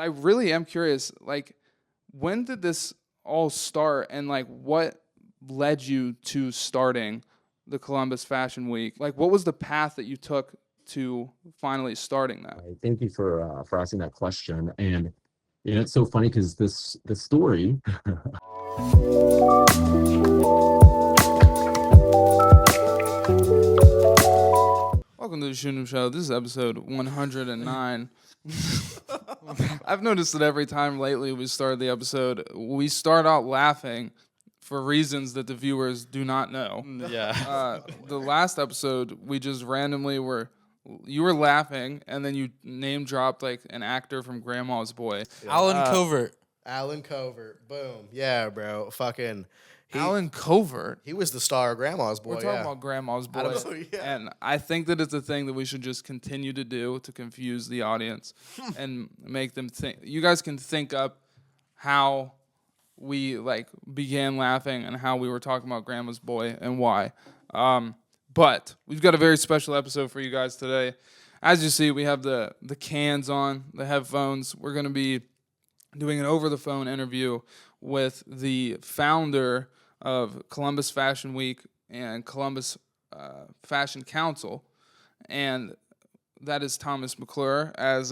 I really am curious, like, when did this all start, and like what led you to starting the Columbus Fashion Week? Like, what was the path that you took to finally starting that? Right. Thank you for asking that question. And it's so funny because the story. Welcome to the Scheuneman Show. This is episode 109. I've noticed that every time lately we started the episode, we start out laughing for reasons that the viewers do not know. Yeah. The last episode, we just randomly you were laughing, and then you name dropped like an actor from Grandma's Boy. Alan Covert. Alan Covert. Boom. Yeah, bro. Fucking. Alan Covert. He was the star of Grandma's Boy. We're talking about Grandma's Boy. Yeah. And I think that it's a thing that we should just continue to do to confuse the audience and make them think. You guys can think up how we like began laughing and how we were talking about Grandma's Boy and why. But we've got a very special episode for you guys today. As you see, we have the cans on, the headphones. We're going to be doing an over-the-phone interview with the founder of Columbus Fashion Week and Columbus Fashion Council, and that is Thomas McClure, as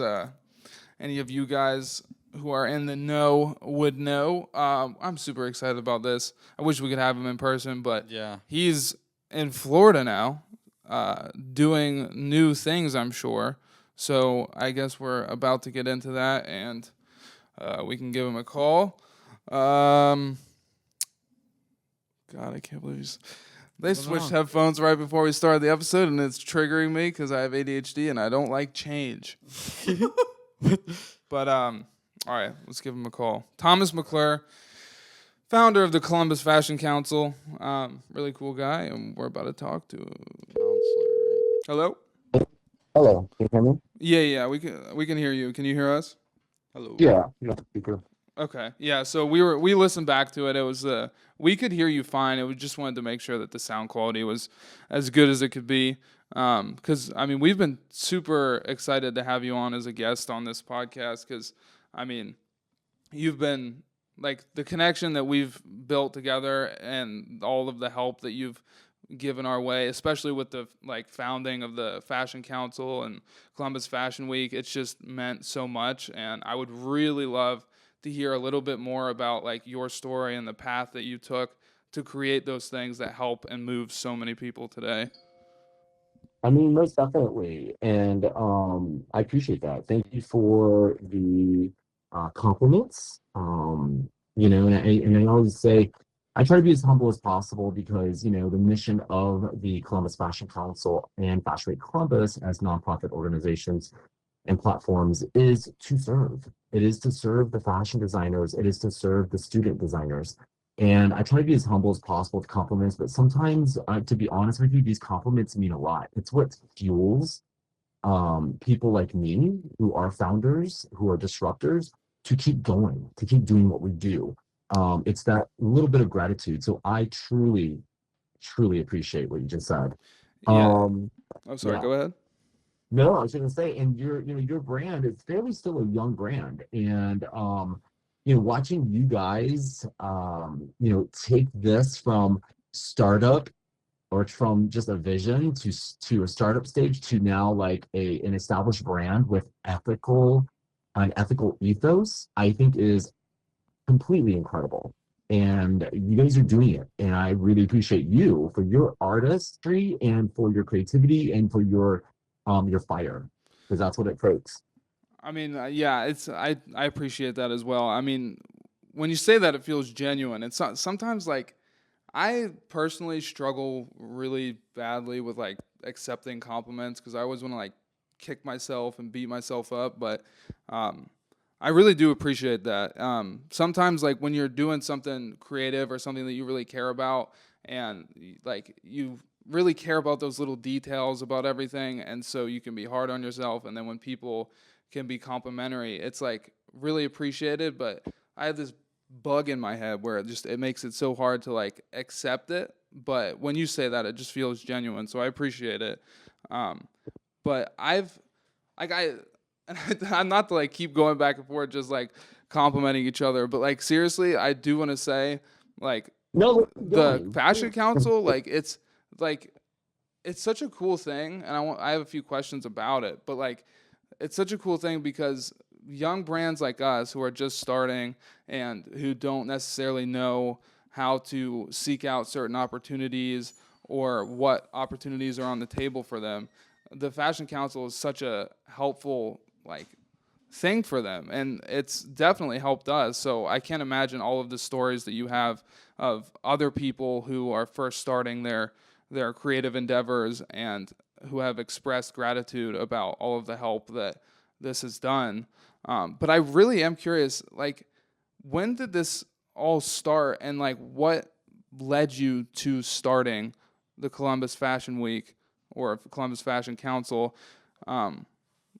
any of you guys who are in the know would know. I'm super excited about this. I wish we could have him in person, but Yeah. he's in Florida now, doing new things, I'm sure. So I guess we're about to get into that, and we can give him a call. God, I can't believe they switched headphones right before we started the episode, and it's triggering me because I have ADHD and I don't like change. But all right, let's give him a call. Thomas McClure, founder of the Columbus Fashion Council, really cool guy, and we're about to talk to him. Hello? Hello, can you hear me? Yeah, we can hear you. Can you hear us? Hello. Yeah, speaker. Okay. Yeah, so we listened back to it. It was we could hear you fine. We just wanted to make sure that the sound quality was as good as it could be. Because I mean, we've been super excited to have you on as a guest on this podcast. Because I mean, you've been like the connection that we've built together, and all of the help that you've given our way, especially with the like founding of the Fashion Council and Columbus Fashion Week. It's just meant so much, and I would really love to hear a little bit more about like your story and the path that you took to create those things that help and move so many people today. I mean, most definitely, and I appreciate that. Thank you for the compliments. And I always say I try to be as humble as possible because the mission of the Columbus Fashion Council and Fashion Week Columbus as nonprofit organizations and platforms is to serve. It is to serve the fashion designers. It is to serve the student designers. And I try to be as humble as possible with compliments, but sometimes, to be honest with you, these compliments mean a lot. It's what fuels people like me, who are founders, who are disruptors, to keep going, to keep doing what we do. It's that little bit of gratitude. So I truly, truly appreciate what you just said. Yeah. Um, Oh, sorry. yeah. Go ahead. No, I was going to say, and your brand is fairly still a young brand, and watching you guys, take this from startup or from just a vision to a startup stage to now like an established brand with an ethical ethos, I think is completely incredible. And you guys are doing it, and I really appreciate you for your artistry and for your creativity and for your fire, because that's what it takes. I mean, yeah, I appreciate that as well. I mean, when you say that, it feels genuine. It's not, sometimes like I personally struggle really badly with like accepting compliments because I always want to like kick myself and beat myself up, but I really do appreciate that. Sometimes like when you're doing something creative or something that you really care about, and like you really care about those little details about everything, and so you can be hard on yourself, and then when people can be complimentary, it's like really appreciated. But I have this bug in my head where it makes it so hard to like accept it. But when you say that, it just feels genuine, so I appreciate it. But I've like and I'm not to like keep going back and forth, just like complimenting each other, but like seriously, I do want to say, like, No, keep the going. Fashion Council, like it's such a cool thing, and I have a few questions about it, but like it's such a cool thing because young brands like us who are just starting and who don't necessarily know how to seek out certain opportunities or what opportunities are on the table for them, the Fashion Council is such a helpful like thing for them, and it's definitely helped us. So I can't imagine all of the stories that you have of other people who are first starting their creative endeavors and who have expressed gratitude about all of the help that this has done. But I really am curious, like, when did this all start, and like what led you to starting the Columbus Fashion Week or Columbus Fashion Council?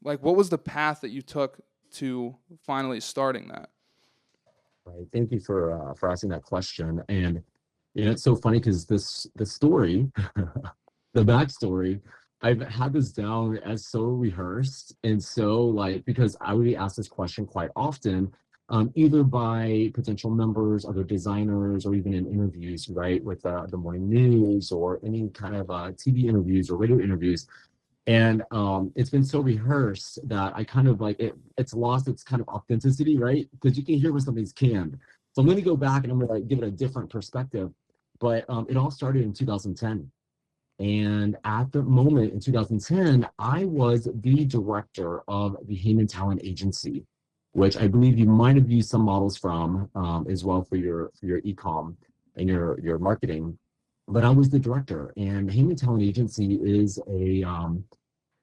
Like, what was the path that you took to finally starting that? Right. Thank you for asking that question. And it's so funny because the story, the backstory, I've had this down as so rehearsed and so like because I would be asked this question quite often, either by potential members, other designers, or even in interviews, right, with the morning news or any kind of TV interviews or radio interviews. And it's been so rehearsed that I kind of like it's lost its kind of authenticity, right? Because you can hear when something's canned. So I'm going to go back and I'm going to like give it a different perspective. But it all started in 2010. And at the moment in 2010, I was the director of the Heyman Talent Agency, which I believe you might have used some models from as well for your e-com and your marketing. But I was the director, and Heyman Talent Agency is a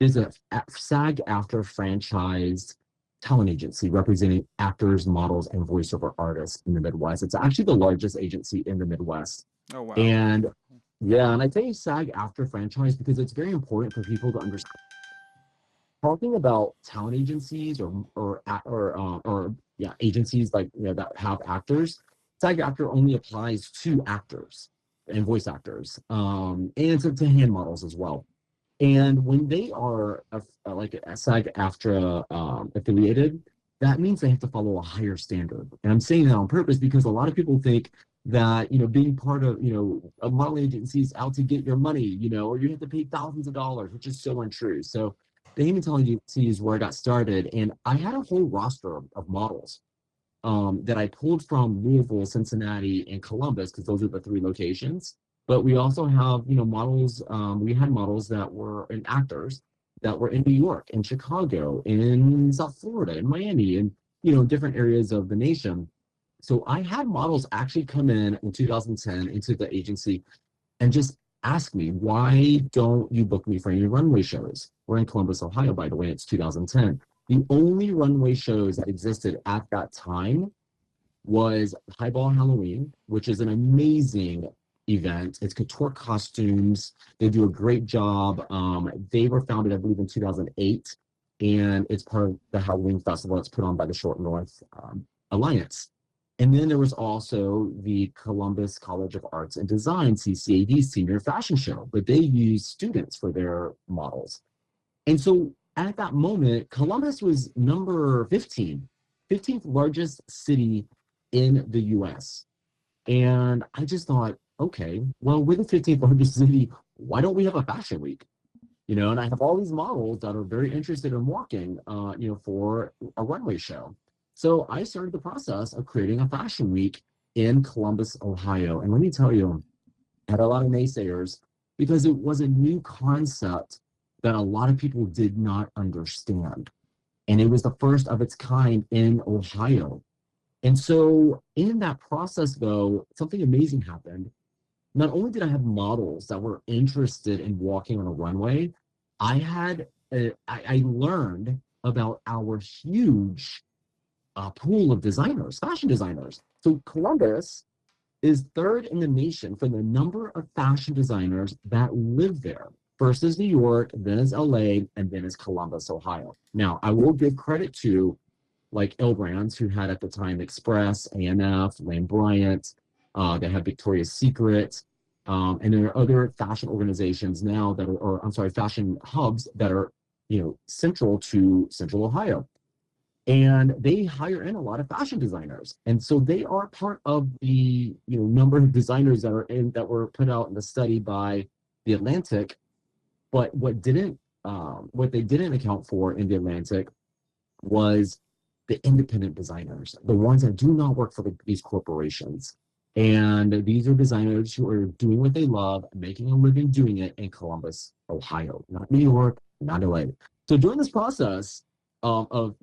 SAG-AFTRA franchised talent agency representing actors, models, and voiceover artists in the Midwest. It's actually the largest agency in the Midwest. Oh wow. And yeah, and I say SAG-AFTRA franchise because it's very important for people to understand. Talking about talent agencies or yeah, agencies like that have actors, SAG-AFTRA only applies to actors and voice actors, and to hand models as well. And when they are like a SAG-AFTRA affiliated, that means they have to follow a higher standard. And I'm saying that on purpose because a lot of people think that being part of a model agency is out to get your money, or you have to pay thousands of dollars, which is so untrue. So the Hematology Agency is where I got started, and I had a whole roster of models that I pulled from Louisville, Cincinnati, and Columbus because those are the three locations. But we also have, models. We had models that were and actors that were in New York, in Chicago, in South Florida, in Miami, and different areas of the nation. So I had models actually come in 2010 into the agency and just ask me, why don't you book me for any runway shows? We're in Columbus, Ohio, by the way. It's 2010. The only runway shows that existed at that time was Highball Halloween, which is an amazing event. It's couture costumes. They do a great job. They were founded, I believe, in 2008, and it's part of the Halloween festival that's put on by the Short North Alliance. And then there was also the Columbus College of Arts and Design, CCAD, Senior Fashion Show, but they use students for their models. And so at that moment, Columbus was number 15th largest city in the US. And I just thought, okay, well, we're the 15th largest city. Why don't we have a fashion week? And I have all these models that are very interested in walking, for a runway show. So I started the process of creating a fashion week in Columbus, Ohio. And let me tell you, I had a lot of naysayers because it was a new concept that a lot of people did not understand. And it was the first of its kind in Ohio. And so in that process, though, something amazing happened. Not only did I have models that were interested in walking on a runway, I learned about our huge pool of designers, fashion designers. So Columbus is third in the nation for the number of fashion designers that live there. First is New York, then is LA, and then is Columbus, Ohio. Now, I will give credit to like L Brands, who had at the time Express, ANF, Lane Bryant, they had Victoria's Secret, and there are other fashion organizations now that are, or I'm sorry, fashion hubs that are central to Central Ohio. And they hire in a lot of fashion designers. And so they are part of the number of designers that were put out in the study by the Atlantic. But what they didn't account for in the Atlantic was the independent designers, the ones that do not work for these corporations. And these are designers who are doing what they love, making a living doing it in Columbus, Ohio, not New York, not LA. So during this process of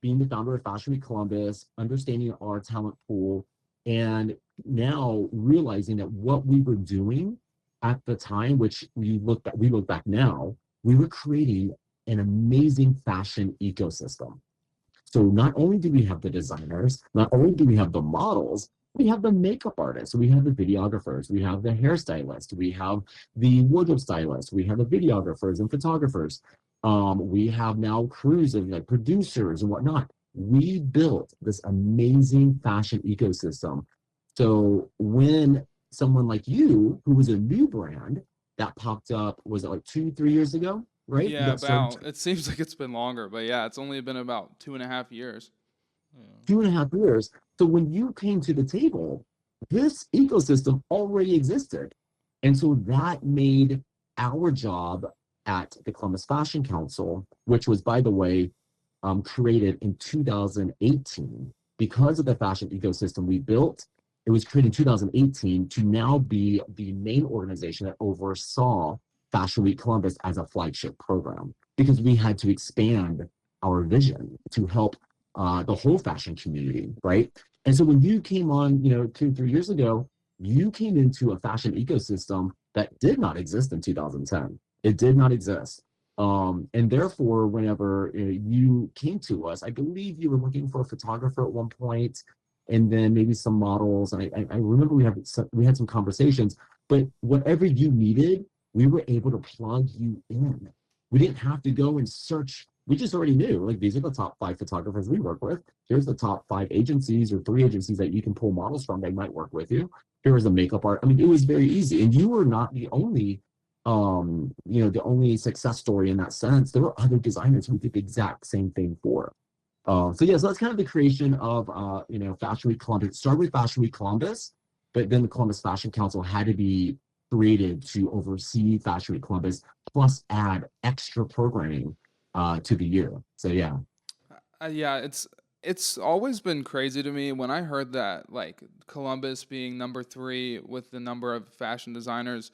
being the founder of Fashion Week Columbus, understanding our talent pool, and now realizing that what we were doing at the time, which we look back now, we were creating an amazing fashion ecosystem. So not only do we have the designers, not only do we have the models, we have the makeup artists, we have the videographers, we have the hairstylists, we have the wardrobe stylists, we have the videographers and photographers. We have now crews of like producers and whatnot. We built this amazing fashion ecosystem. So when someone like you, who was a new brand that popped up, was it like 2-3 years ago? Right? Yeah, about. It seems like it's been longer, but yeah, it's only been about 2.5 years. 2.5 years. So when you came to the table, this ecosystem already existed. And so that made our job at the Columbus Fashion Council, which was, by the way, created in 2018, because of the fashion ecosystem we built. It was created in 2018 to now be the main organization that oversaw Fashion Week Columbus as a flagship program, because we had to expand our vision to help the whole fashion community, right? And so when you came on, 2-3 years ago, you came into a fashion ecosystem that did not exist in 2010. It did not exist. And therefore, whenever you came to us, I believe you were looking for a photographer at one point, and then maybe some models. And I remember we had some conversations, but whatever you needed, we were able to plug you in. We didn't have to go and search. We just already knew, like, these are the top 5 photographers we work with. Here's the top 5 agencies or 3 agencies that you can pull models from. They might work with you. Here is the makeup art. I mean, it was very easy. And you were not the only the only success story in that sense. There were other designers who did the exact same thing for. So that's kind of the creation of Fashion Week Columbus. It started with Fashion Week Columbus, but then the Columbus Fashion Council had to be created to oversee Fashion Week Columbus, plus add extra programming to the year. So yeah. Yeah, it's always been crazy to me when I heard that, like, Columbus being number 3 with the number of fashion designers.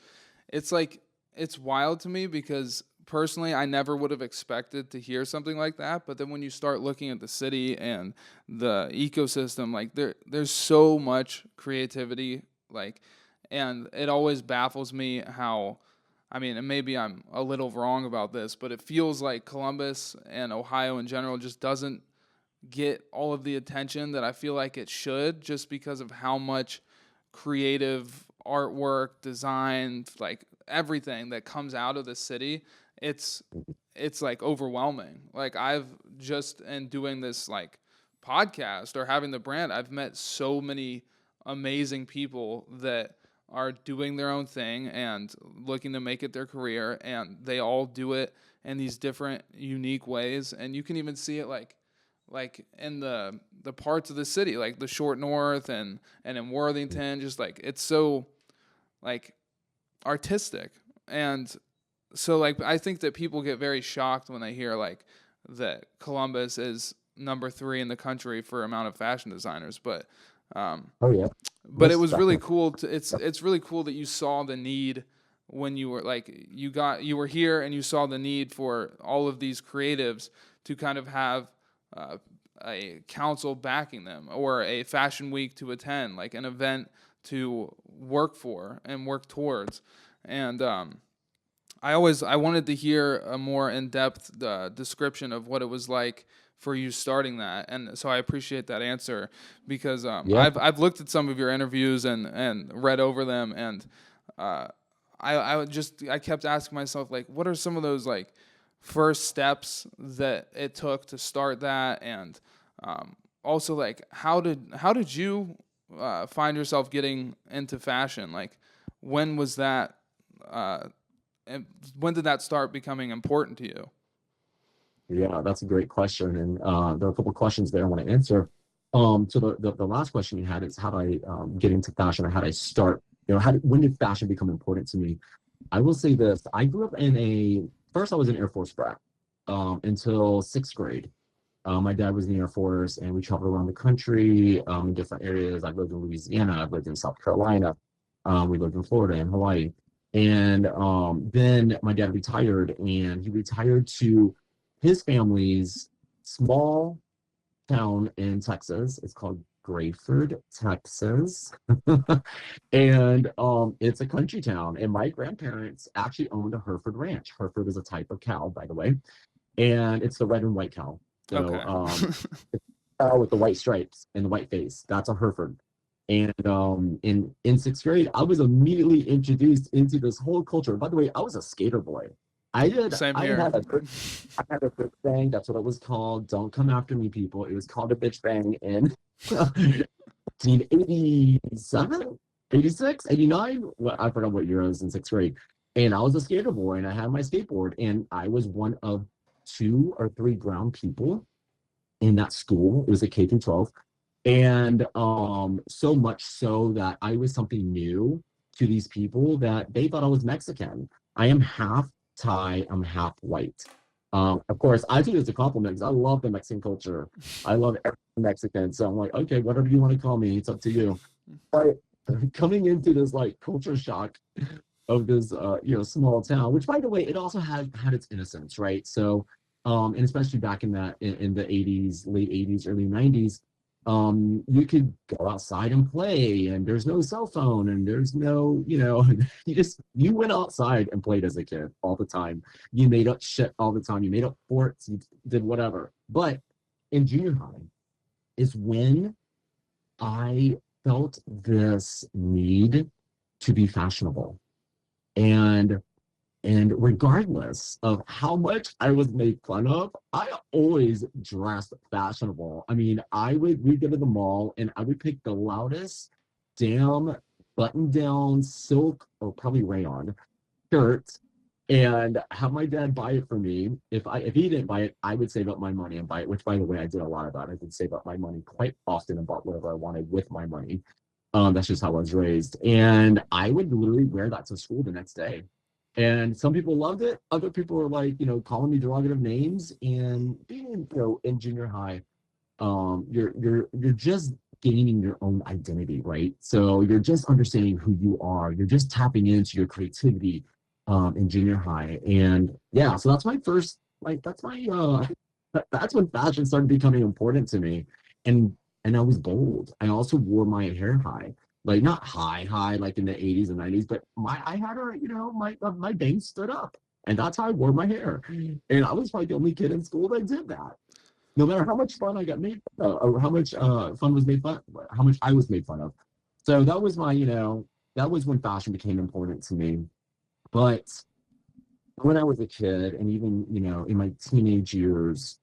It's like, it's wild to me because personally I never would have expected to hear something like that. But then when you start looking at the city and the ecosystem, like, there's so much creativity, like, and it always baffles me how, I mean, and maybe I'm a little wrong about this, but it feels like Columbus and Ohio in general just doesn't get all of the attention that I feel like it should, just because of how much creative artwork, design, like everything that comes out of the city. It's like overwhelming. Like, I've just in doing this like podcast or having the brand, I've met so many amazing people that are doing their own thing and looking to make it their career, and they all do it in these different unique ways. And you can even see it like in the parts of the city, like the Short North and in Worthington, just like it's so like artistic. And so, like, I think that people get very shocked when they hear like that Columbus is number 3 in the country for amount of fashion designers. But Oh yeah. but it was really cool to it's really cool that you saw the need when you were like you were here and you saw the need for all of these creatives to kind of have a council backing them, or a fashion week to attend, like an event to work for and work towards. And I wanted to hear a more in-depth description of what it was like for you starting that. And so I appreciate that answer, because I've looked at some of your interviews and read over them, and I kept asking myself, like, what are some of those like first steps that it took to start that, and also like how did you find yourself getting into fashion? Like, when was that? And when did that start becoming important to you? Yeah, that's a great question. And there are a couple of questions there I want to answer. So the last question you had is how do I get into fashion or how do I start? When did fashion become important to me? I will say this. I grew up first I was an Air Force brat until sixth grade. My dad was in the Air Force and we traveled around the country in different areas. I've lived in Louisiana, I've lived in South Carolina, we lived in Florida and Hawaii. And then my dad retired and he retired to his family's small town in Texas. It's called Grayford, Texas. And it's a country town. And my grandparents actually owned a Hereford ranch. Hereford is a type of cow, by the way. And it's the red and white cow. So Okay. cow with the white stripes and the white face. That's a Hereford. And in sixth grade, I was immediately introduced into this whole culture. By the way, I was a skater boy. I did. Same I here. had a good. I had a bitch bang. That's what it was called. Don't come after me, people. It was called a bitch bang in 1987, 86, 89. Well, I forgot what year I was in sixth grade. And I was a skater boy, and I had my skateboard, and I was one of two or three brown people in that school. It was a K through 12. And so much so that I was something new to these people that they thought I was Mexican. I am half Thai, I'm half white. Of course, I think it's a compliment because I love the Mexican culture. I love everything Mexican. So I'm like, okay, whatever you want to call me, it's up to you. But coming into this like culture shock of this small town, which by the way, it also had its innocence, right? So and especially back in the 80s, late 80s, early 90s, you could go outside and play and there's no cell phone and there's no, you went outside and played as a kid all the time. You made up shit all the time. You made up forts, you did whatever. But in junior high is when I felt this need to be fashionable. And and regardless of how much I was made fun of, I always dressed fashionable. I mean, we'd go to the mall and I would pick the loudest damn button down silk or probably rayon shirt and have my dad buy it for me. If he didn't buy it, I would save up my money and buy it, which by the way, I did a lot of that. I did save up my money quite often and bought whatever I wanted with my money. That's just how I was raised. And I would literally wear that to school the next day. And some people loved it. Other people were like, calling me derogative names. And being, in junior high, you're just gaining your own identity, right? So you're just understanding who you are. You're just tapping into your creativity in junior high. And yeah, so that's my first, like, that's when fashion started becoming important to me. And I was bold. I also wore my hair high, like not high, like in the 80s and 90s, but I had my bangs stood up. And that's how I wore my hair. And I was probably the only kid in school that did that no matter how much fun I got made, or how much fun was made fun, how much I was made fun of. So that was that was when fashion became important to me. But when I was a kid, and even in my teenage years,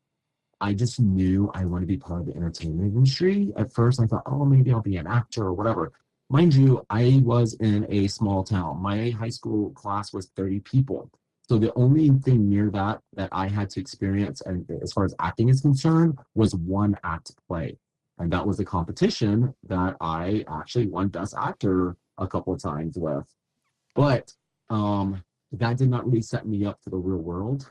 I just knew I wanted to be part of the entertainment industry. At first, I thought, oh, maybe I'll be an actor or whatever. Mind you, I was in a small town. My high school class was 30 people. So the only thing near that I had to experience, and as far as acting is concerned, was one act play. And that was a competition that I actually won Best Actor a couple of times with. But that did not really set me up for the real world.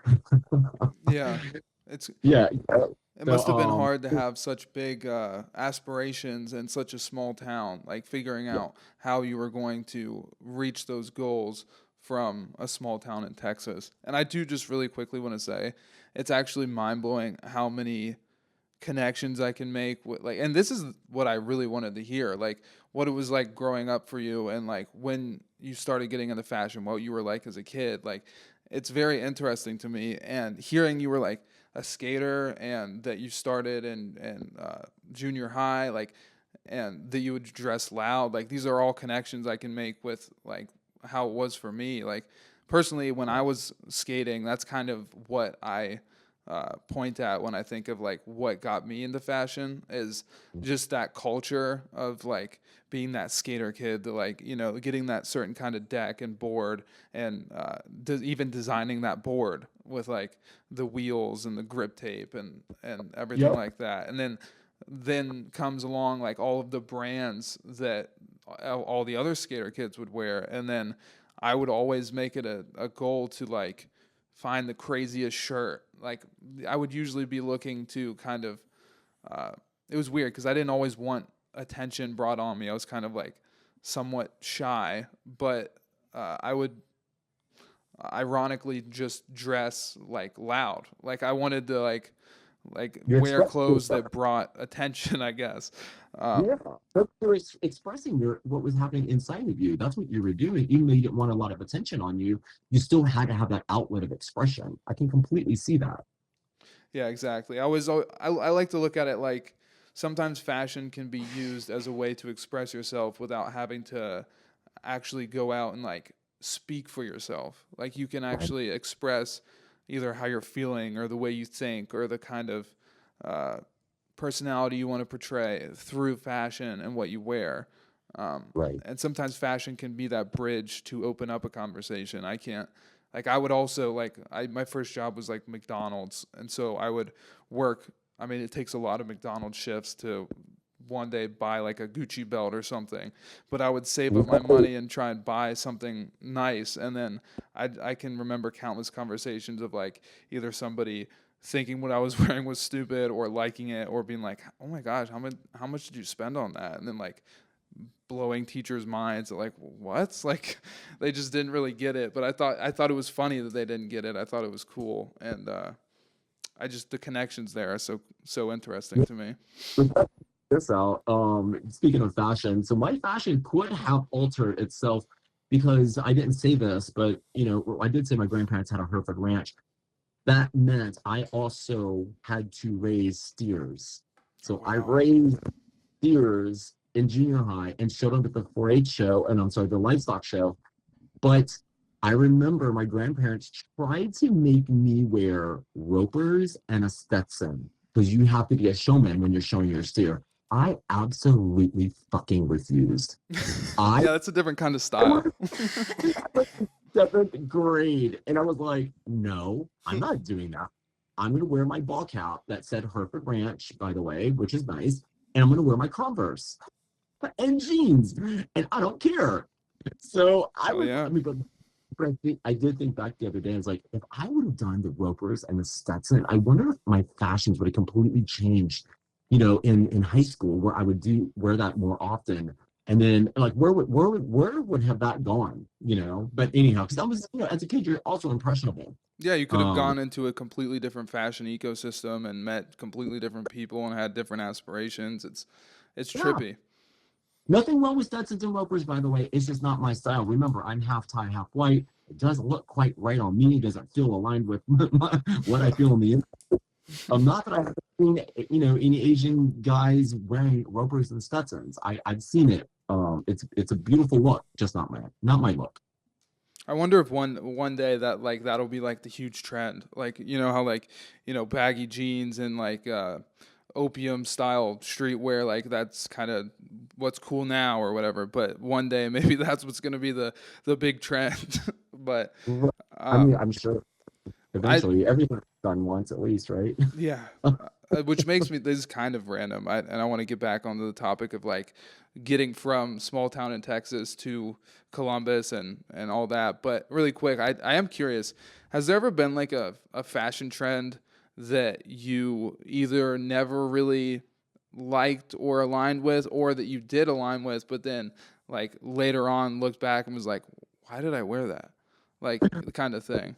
Yeah. It's Yeah. it So must have been hard to have such big aspirations in such a small town, like figuring yeah. out how you were going to reach those goals from a small town in Texas. And I do just really quickly want to say it's actually mind blowing how many connections I can make with like, and this is what I really wanted to hear, like what it was like growing up for you and like when you started getting into fashion, what you were like as a kid. Like it's very interesting to me, and hearing you were like a skater and that you started in junior high, like, and that you would dress loud, like these are all connections I can make with like how it was for me. Like personally, when I was skating, that's kind of what I point at when I think of like what got me into fashion is just that culture of like being that skater kid, that like, you know, getting that certain kind of deck and board, and even designing that board with like the wheels and the grip tape and everything Yep. like that. And then comes along like all of the brands that all the other skater kids would wear. And then I would always make it a goal to like find the craziest shirt. Like I would usually be looking to kind of, it was weird because I didn't always want attention brought on me. I was kind of like somewhat shy, but I would ironically just dress like loud. Like I wanted to You're wear expressing clothes yourself. that brought attention, I guess. Yeah, but you're expressing what was happening inside of you. That's what you were doing. Even though you didn't want a lot of attention on you, you still had to have that outlet of expression. I can completely see that. Yeah, exactly. I like to look at it like sometimes fashion can be used as a way to express yourself without having to actually go out and like speak for yourself. Like you can Right. actually express either how you're feeling or the way you think or the kind of uh, personality you want to portray through fashion and what you wear. Right. And sometimes fashion can be that bridge to open up a conversation. I can't, like, I would also, like, my first job was like McDonald's. And so I would work, I mean, it takes a lot of McDonald's shifts to one day buy like a Gucci belt or something, but I would save up my money and try and buy something nice. And then I can remember countless conversations of like either somebody thinking what I was wearing was stupid or liking it or being like, oh my gosh, how much did you spend on that? And then like blowing teachers' minds like what? Like they just didn't really get it. But I thought it was funny that they didn't get it. I thought it was cool. And I just the connections there are so interesting to me. This out. Speaking of fashion, so my fashion could have altered itself because I didn't say this, but you know, I did say my grandparents had a Hereford ranch. That meant I also had to raise steers. Oh So I wow. raised steers in junior high and showed up at the 4-H show, and I'm sorry, the livestock show. But I remember my grandparents tried to make me wear ropers and a Stetson because you have to be a showman when you're showing your steer. I absolutely fucking refused. I Yeah, that's a different kind of style. was in 7th grade, and I was like, no, I'm not doing that. I'm going to wear my ball cap that said Hereford Ranch, by the way, which is nice, and I'm going to wear my Converse and jeans, and I don't care. So Hell yeah. but I did think back the other day. I was like, if I would have done the ropers and the Stetson, I wonder if my fashions would have completely changed. You know, in high school, where I would wear that more often, and then like where would have that gone? You know. But anyhow, because I was, you know, as a kid, you're also impressionable. Yeah, you could have Um, gone into a completely different fashion ecosystem and met completely different people and had different aspirations. It's yeah, trippy. nothing wrong with Stetsons and ropers, by the way. It's just not my style. Remember, I'm half Thai, half white. It doesn't look quite right on me. It doesn't feel aligned with what I feel on the inside. Not that I've seen, you know, any Asian guys wearing ropers and Stetsons. I've seen it. It's a beautiful look, just not my look. I wonder if one day that like that'll be like the huge trend. Like you know how like you know baggy jeans and like opium style streetwear, like that's kind of what's cool now or whatever. But one day maybe that's what's gonna be the big trend. But I mean, um, I'm sure I eventually everything's done once at least, right? yeah, which makes me this is kind of random. And I want to get back onto the topic of like getting from small town in Texas to Columbus and all that. But really quick, I am curious. Has there ever been like a fashion trend that you either never really liked or aligned with, or that you did align with, but then like later on looked back and was like, why did I wear that? Like the kind of thing.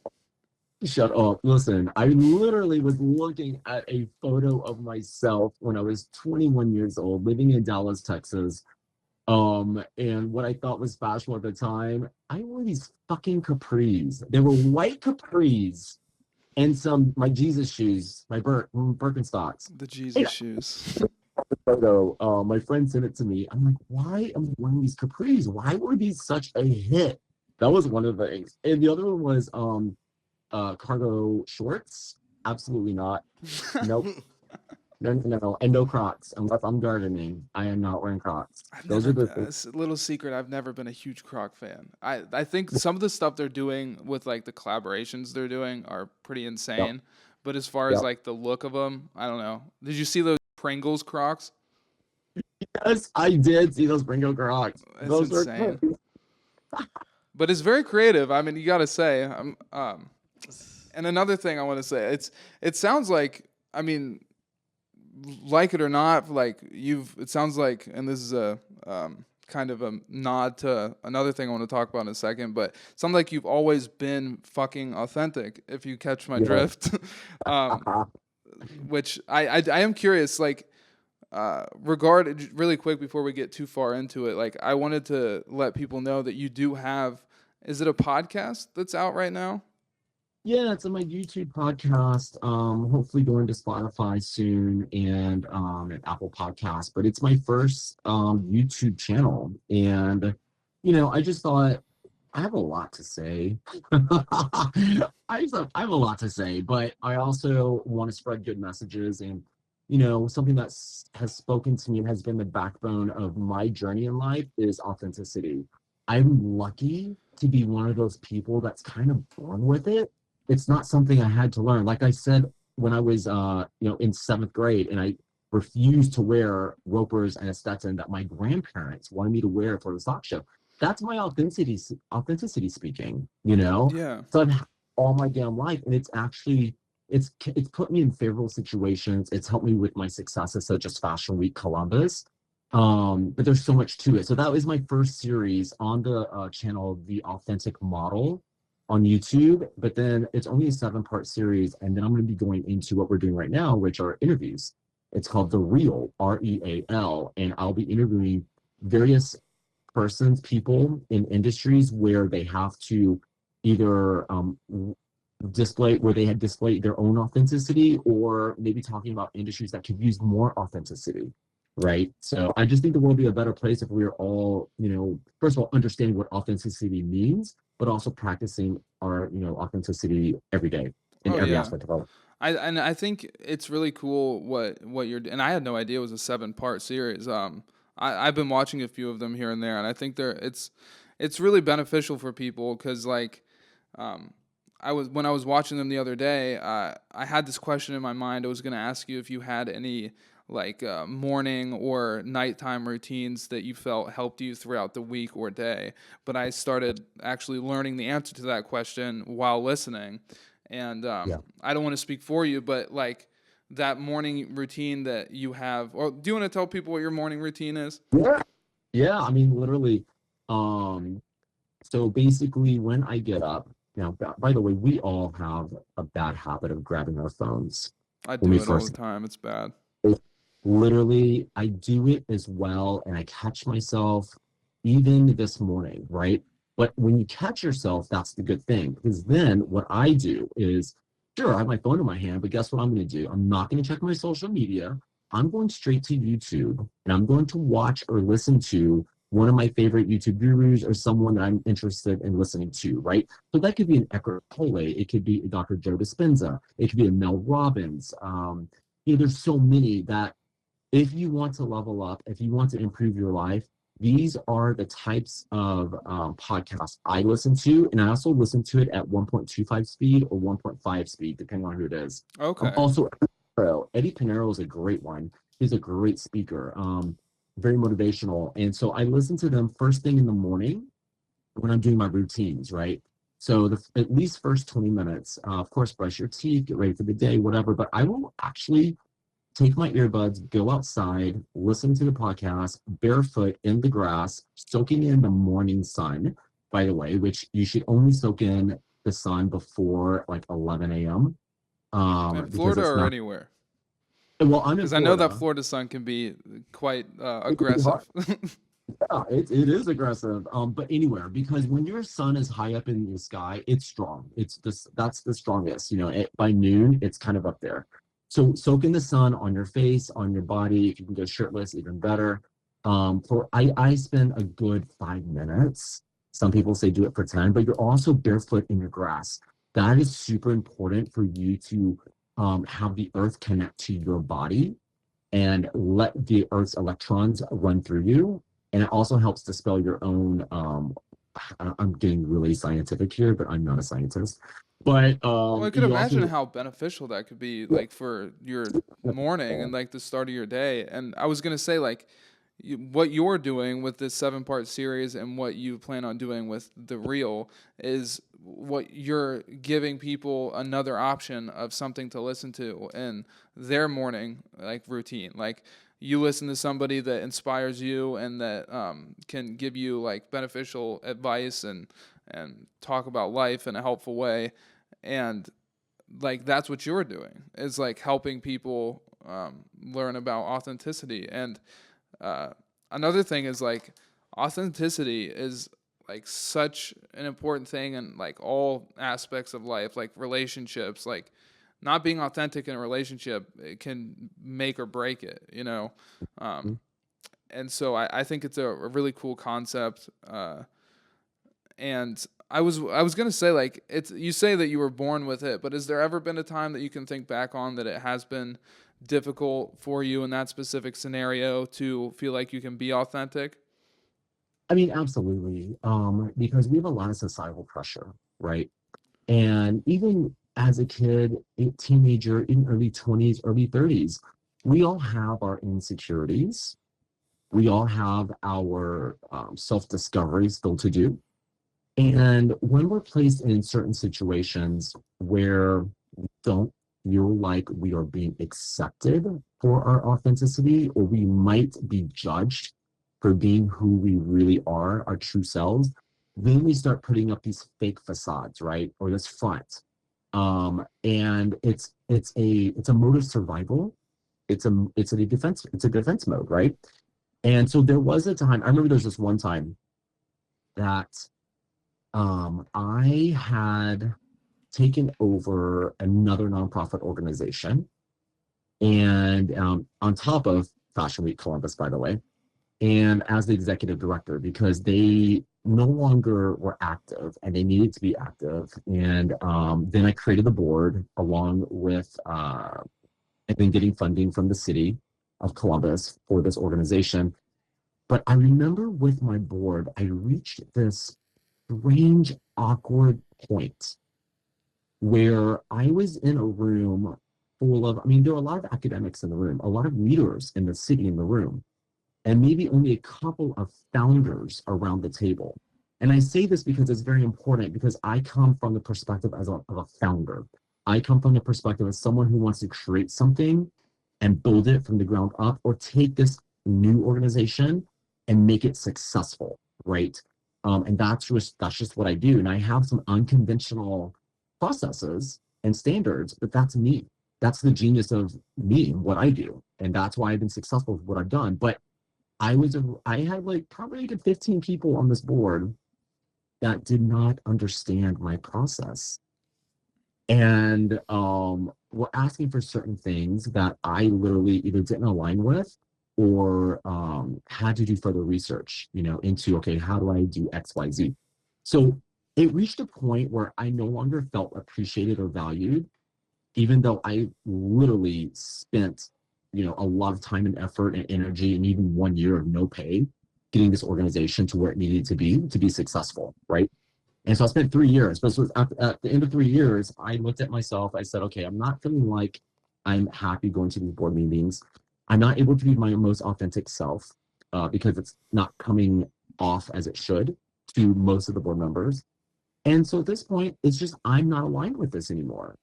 Shut up. Listen, I literally was looking at a photo of myself when I was 21 years old, living in Dallas, Texas. And what I thought was fashionable at the time, I wore these fucking capris. They were white capris and some my Jesus shoes, my Birkenstocks. The And Jesus shoes. the photo, my friend sent it to me. I'm like, why am I wearing these capris? Why were these such a hit? That was one of the things. And the other one was cargo shorts. Absolutely not. Nope. No. And no Crocs. Unless I'm gardening, I am not wearing Crocs. I've Those never are the been, it's a little secret. I've never been a huge Croc fan. I think some of the stuff they're doing with like the collaborations they're doing are pretty Yep. insane. But as far as Yep. like the look of them, I don't know. Did you see those Pringles Crocs? Yes, I did see those Pringle Crocs. It's Those are insane. good. But it's very creative. I mean, you got to say. And another thing I want to say, it sounds like, I mean, like it or not, like it sounds like, and this is a kind of a nod to another thing I want to talk about in a second, but it sounds like you've always been fucking authentic, if you catch my Yeah. drift. Which I am curious, like, really quick before we get too far into it, like I wanted to let people know that you do have, is it a podcast that's out right now? Yeah, it's on my YouTube podcast. Hopefully going to Spotify soon and an Apple Podcast. But it's my first YouTube channel. And I just thought I have a lot to say. I have a lot to say, but I also want to spread good messages. And something has spoken to me and has been the backbone of my journey in life is authenticity. I'm lucky to be one of those people that's kind of born with it. It's not something I had to learn. Like I said, when I was in seventh grade, and I refused to wear ropers and a Stetson that my grandparents wanted me to wear for the stock show. That's my authenticity speaking. Yeah. So I've had all my damn life, and it's put me in favorable situations. It's helped me with my successes, such as Fashion Week Columbus. But there's so much to it. So that was my first series on the channel, The Authentic Model, on YouTube. But then it's only a 7-part series, and then I'm going to be going into what we're doing right now, which are interviews. It's called The Real, REAL, and I'll be interviewing various people in industries where they have to either display their own authenticity, or maybe talking about industries that could use more authenticity. Right. So I just think the world would be a better place if we were all, first of all, understanding what authenticity means, but also practicing our, authenticity every day in Oh every yeah. aspect of our life. I think it's really cool what you're, and I had no idea it was a 7-part series. I've been watching a few of them here and there, and I think it's really beneficial for people because like, when I was watching them the other day, I had this question in my mind. I was going to ask you if you had any like morning or nighttime routines that you felt helped you throughout the week or day. But I started actually learning the answer to that question while listening. And Yeah. I don't want to speak for you, but like that morning routine that you have, or do you want to tell people what your morning routine is? Yeah. Yeah. I mean, literally. Um, so basically, when I get up, now, by the way, we all have a bad habit of grabbing our phones I when we do it all the first. time. It's bad. Literally, I do it as well, and I catch myself even this morning, right? But when you catch yourself, that's the good thing, because then what I do is, sure, I have my phone in my hand, but guess what I'm going to do? I'm not going to check my social media. I'm going straight to YouTube, and I'm going to watch or listen to one of my favorite YouTube gurus or someone that I'm interested in listening to, right? So that could be an Eckhart Tolle, it could be a Dr. Joe Dispenza, it could be a Mel Robbins. There's so many that if you want to level up, if you want to improve your life, these are the types of podcasts I listen to. And I also listen to it at 1.25 speed or 1.5 speed, depending on who it is. Okay. Also, Eddie Pinero is a great one. He's a great speaker, very motivational. And so I listen to them first thing in the morning when I'm doing my routines, right? So at least first 20 minutes, of course, brush your teeth, get ready for the day, whatever. But I will actually take my earbuds, go outside, listen to the podcast, barefoot in the grass, soaking in the morning sun, by the way, which you should only soak in the sun before like 11 a.m. In Because Florida it's or not, anywhere? well, I'm in Because I know that Florida. Florida sun can be quite It can be hot. aggressive. Yeah, it is aggressive. But anywhere, because when your sun is high up in the sky, it's strong. That's the strongest. By noon, it's kind of up there. So soak in the sun on your face, on your body. If you can go shirtless, even better. I spend a good 5 minutes. Some people say do it for 10, but you're also barefoot in your grass. That is super important for you to have the earth connect to your body and let the earth's electrons run through you. And it also helps dispel your own, I'm getting really scientific here, but I'm not a scientist. But Well, I could you imagine also, how beneficial that could be, yeah, like for your morning and like the start of your day. And I was gonna say, like, what you're doing with this 7-part series and what you plan on doing with the reel is what you're giving people another option of something to listen to in their morning like routine. Like you listen to somebody that inspires you and that can give you like beneficial advice and talk about life in a helpful way, and like that's what you're doing is like helping people learn about authenticity. And uh, another thing is like authenticity is like such an important thing in like all aspects of life, like relationships. Like not being authentic in a relationship, it can make or break it, you know. um, and so I think it's a really cool concept. And I was gonna say like it's you say that you were born with it, but has there ever been a time that you can think back on that it has been difficult for you in that specific scenario to feel like you can be authentic? I mean, absolutely. Because we have a lot of societal pressure, right? And even as a kid, a teenager, in early 20s, early 30s, we all have our insecurities. We all have our self-discovery still to do. And when we're placed in certain situations where we don't feel like we are being accepted for our authenticity, or we might be judged for being who we really are, our true selves, then we start putting up these fake facades, right? Or this front. And it's a mode of survival. It's a defense mode, right? And so there was a time, I remember there was this one time that I had taken over another nonprofit organization, and on top of Fashion Week Columbus, by the way, and as the executive director, because they no longer were active and they needed to be active. And then I created the board along with, I've been getting funding from the city of Columbus for this organization. But I remember with my board, I reached this strange, awkward point where I was in a room full of, I mean, there were a lot of academics in the room, a lot of leaders in the city in the room, and maybe only a couple of founders around the table. And I say this because it's very important, because I come from the perspective of a founder. I come from the perspective of someone who wants to create something and build it from the ground up, or take this new organization and make it successful, right? And that's just what I do. And I have some unconventional processes and standards, but that's me. That's the genius of me, what I do. And that's why I've been successful with what I've done. But I had like probably like 15 people on this board that did not understand my process, and were asking for certain things that I literally either didn't align with, or had to do further research, into, okay, how do I do XYZ? So it reached a point where I no longer felt appreciated or valued, even though I literally spent, a lot of time and effort and energy, and even 1 year of no pay, getting this organization to where it needed to be successful, right? And so I spent 3 years, but so at the end of 3 years, I looked at myself. I said, okay, I'm not feeling like I'm happy going to these board meetings. I'm not able to be my most authentic self, because it's not coming off as it should to most of the board members. And so at this point, it's just, I'm not aligned with this anymore.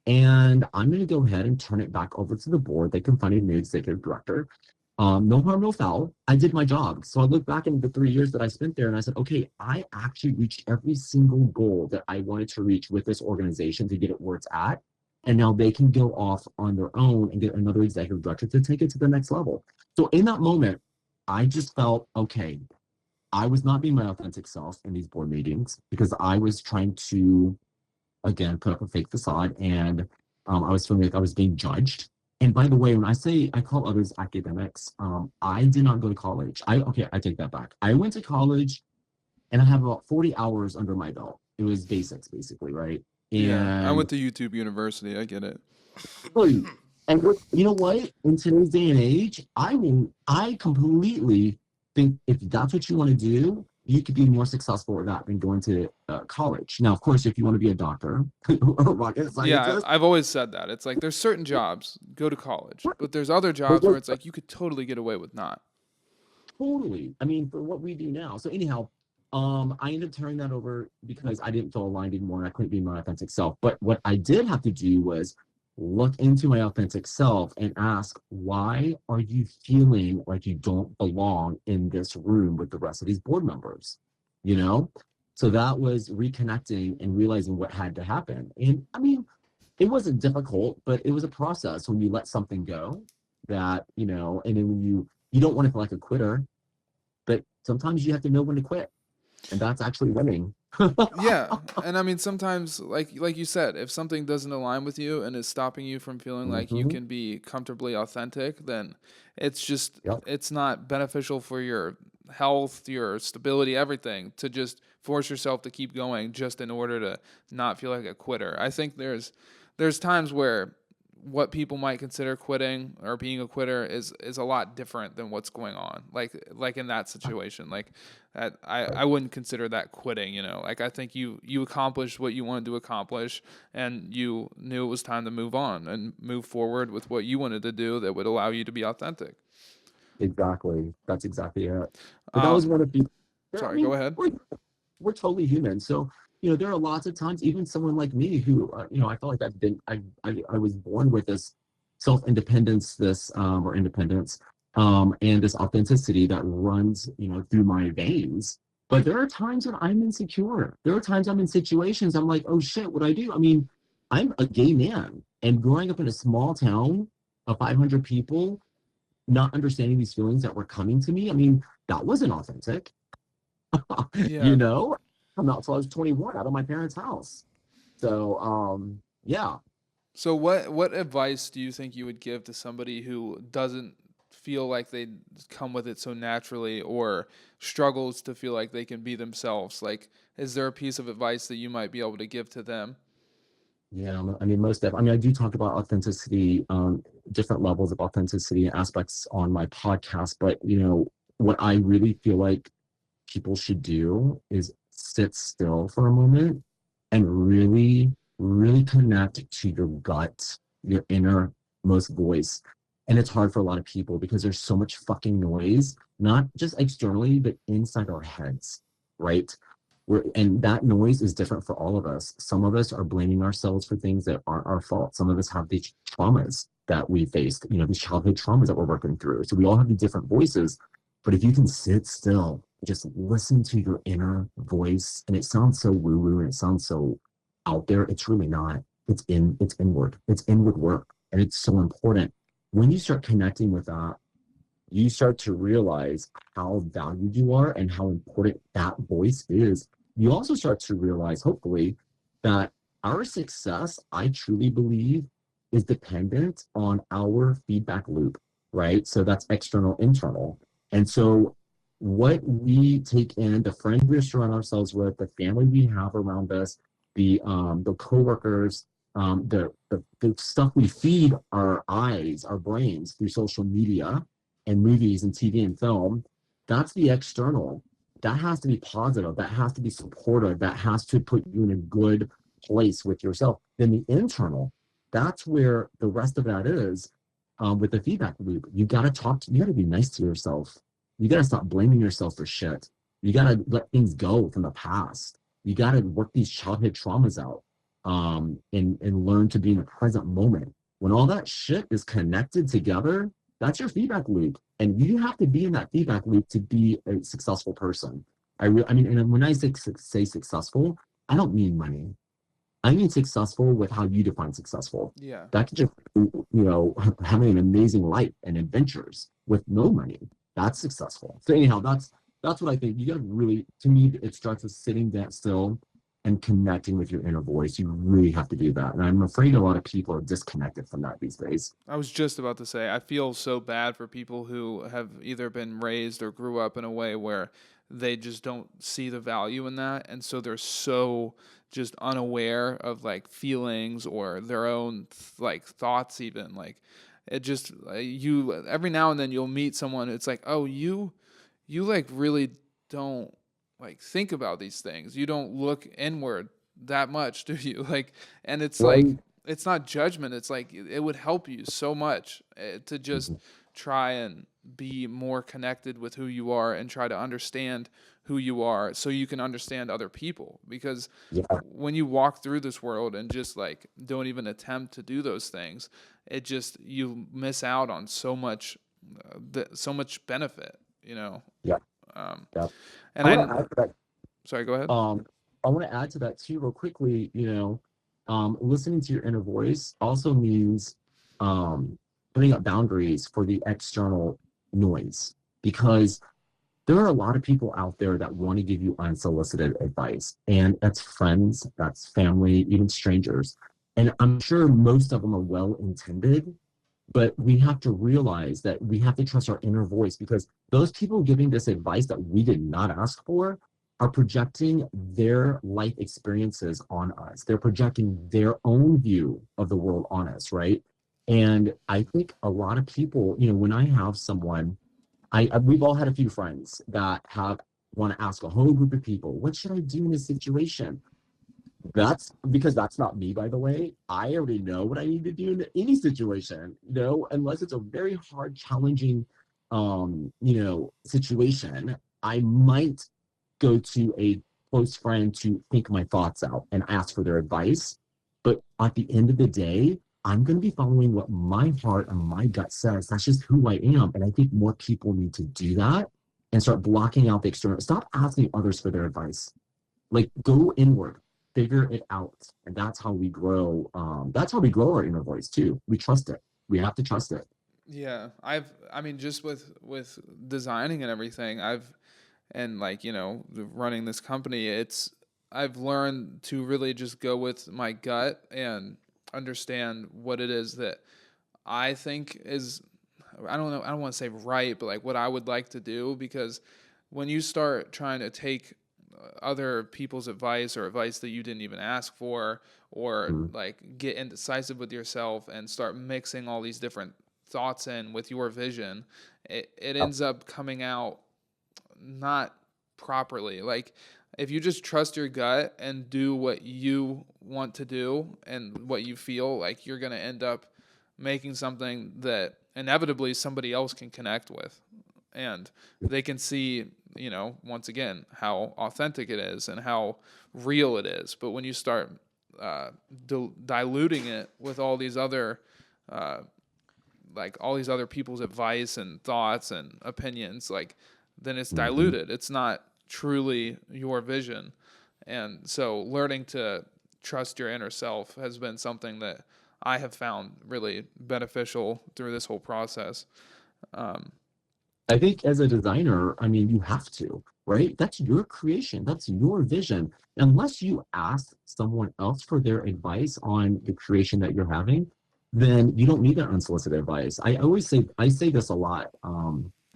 And I'm going to go ahead and turn it back over to the board. They can find a new executive director. No harm, no foul. I did my job. So I look back in the 3 years that I spent there, and I said, okay, I actually reached every single goal that I wanted to reach with this organization to get it where it's at. And now they can go off on their own and get another executive director to take it to the next level. So in that moment, I just felt, okay, I was not being my authentic self in these board meetings, because I was trying to, again, put up a fake facade, and I was feeling like I was being judged. And by the way, when I say I call others academics, I did not go to college. I take that back. I went to college, and I have about 40 hours under my belt. It was basics, basically, right? Yeah, I And went to YouTube University. I get it. really, and you know what? In today's day and age, I completely think if that's what you want to do, you could be more successful at that than going to college. Now, of course, if you want to be a doctor or a rocket Yeah, scientist, I've always said that. It's like there's certain jobs, go to college, but there's other but jobs where it's like you could totally get away with not. totally. I mean, for what we do now. So anyhow, I ended up turning that over because I didn't feel aligned anymore and I couldn't be my authentic self. But what I did have to do was look into my authentic self and ask, why are you feeling like you don't belong in this room with the rest of these board members? You know? So that was reconnecting and realizing what had to happen. And I mean, it wasn't difficult, but it was a process when you let something go that, and then when you don't want to feel like a quitter, but sometimes you have to know when to quit. And that's actually winning. Yeah, and I mean sometimes like you said, if something doesn't align with you and is stopping you from feeling like you Mhm. can be comfortably authentic, then it's Yep. it's not beneficial for your health, your stability, everything to just force yourself to keep going just in order to not feel like a quitter. I think there's times where what people might consider quitting or being a quitter is a lot different than what's going on. Like in that situation, like I wouldn't consider that quitting. Like I think you accomplished what you wanted to accomplish, and you knew it was time to move on and move forward with what you wanted to do that would allow you to be authentic. Exactly. That's exactly it. But that was one of the, I Sorry, go mean, ahead. we're totally human. So, there are lots of times, even someone like me who, I felt like I was born with this self-independence, or independence, and this authenticity that runs, through my veins. But there are times when I'm insecure. There are times I'm in situations I'm like, oh shit, what do I do? I mean, I'm a gay man and growing up in a small town of 500 people, not understanding these feelings that were coming to me. I mean, that wasn't authentic. Yeah. I'm not till I was 21 out of my parents' house. So, yeah. So what advice do you think you would give to somebody who doesn't feel like they come with it so naturally or struggles to feel like they can be themselves? Like, is there a piece of advice that you might be able to give to them? Yeah, I mean, most of, I mean, I do talk about authenticity, different levels of authenticity aspects on my podcast, but what I really feel like people should do is sit still for a moment and really, really connect to your gut, your innermost voice. And it's hard for a lot of people because there's so much fucking noise, not just externally, but inside our heads, right? And that noise is different for all of us. Some of us are blaming ourselves for things that aren't our fault. Some of us have these traumas that we faced, these childhood traumas that we're working through. So we all have these different voices. But if you can sit still, just listen to your inner voice, and it sounds so woo-woo and it sounds so out there, it's really not. It's inward. It's inward work. And it's so important. When you start connecting with that, you start to realize how valued you are and how important that voice is. You also start to realize, hopefully, that our success, I truly believe, is dependent on our feedback loop, right? So that's external, internal. And so what we take in, the friends we surround ourselves with, the family we have around us, the coworkers, the stuff we feed our eyes, our brains through social media, and movies and TV and film, that's the external. That has to be positive. That has to be supportive. That has to put you in a good place with yourself. Then the internal, that's where the rest of that is, with the feedback loop. You got to you got to be nice to yourself. You got to stop blaming yourself for shit. You got to let things go from the past. You got to work these childhood traumas out, and learn to be in the present moment. When all that shit is connected together, that's your feedback loop. And you have to be in that feedback loop to be a successful person. I mean, and when I say successful, I don't mean money. I mean successful with how you define successful. Yeah. That could just, having an amazing life and adventures with no money. That's successful. So anyhow, that's what I think. You got to really, to me, it starts with sitting that still and connecting with your inner voice. You really have to do that. And I'm afraid a lot of people are disconnected from that these days. I was just about to say, I feel so bad for people who have either been raised or grew up in a way where they just don't see the value in that. And so they're so just unaware of like feelings or their own like thoughts, even like it just, you, every now and then you'll meet someone. It's like, oh, you like really don't like think about these things. You don't look inward that much, do you? Like, and it's like, Right. it's not judgment. It's like it would help you so much to just try and be more connected with who you are and try to understand who you are so you can understand other people. Because Yeah. when you walk through this world and just like don't even attempt to do those things, it just, you miss out on so much, so much benefit, you know? Yeah. Um, Yeah. and I want to add to that. sorry, go ahead. I want to add to that too, real quickly. Listening to your inner voice also means putting up boundaries for the external noise, because there are a lot of people out there that want to give you unsolicited advice, and that's friends, that's family, even strangers. And I'm sure most of them are well intended, but we have to realize that we have to trust our inner voice, because those people giving this advice that we did not ask for are projecting their life experiences on us. They're projecting their own view of the world on us, right? And I think a lot of people, when I have someone, we've all had a few friends that have want to ask a whole group of people, what should I do in this situation? That's because that's not me, by the way. I already know what I need to do in any situation, unless it's a very hard, challenging, situation. I might go to a close friend to think my thoughts out and ask for their advice. But at the end of the day, I'm going to be following what my heart and my gut says. That's just who I am. And I think more people need to do that and start blocking out the external. Stop asking others for their advice. Like, go inward, figure it out. And that's how we grow. That's how we grow our inner voice too. We trust it. We have to trust it. Yeah, I mean, just with designing and everything, and like, running this company, I've learned to really just go with my gut and understand what it is that I think is, I don't know, I don't want to say right, but like what I would like to do. Because when you start trying to take other people's advice or advice that you didn't even ask for, or Mhm. like get indecisive with yourself and start mixing all these different thoughts in with your vision, it Yep. ends up coming out not properly. Like, if you just trust your gut and do what you want to do and what you feel, like you're going to end up making something that inevitably somebody else can connect with, and they can see, once again, how authentic it is and how real it is. But when you start diluting it with all these other uh, like all these other people's advice and thoughts and opinions, like, then it's Mhm. diluted. It's not truly your vision. And so learning to trust your inner self has been something that I have found really beneficial through this whole process. Um, I think as a designer, I mean, you have to, right? That's your creation, that's your vision. Unless you ask someone else for their advice on the creation that you're having, then you don't need that unsolicited advice. I say this a lot,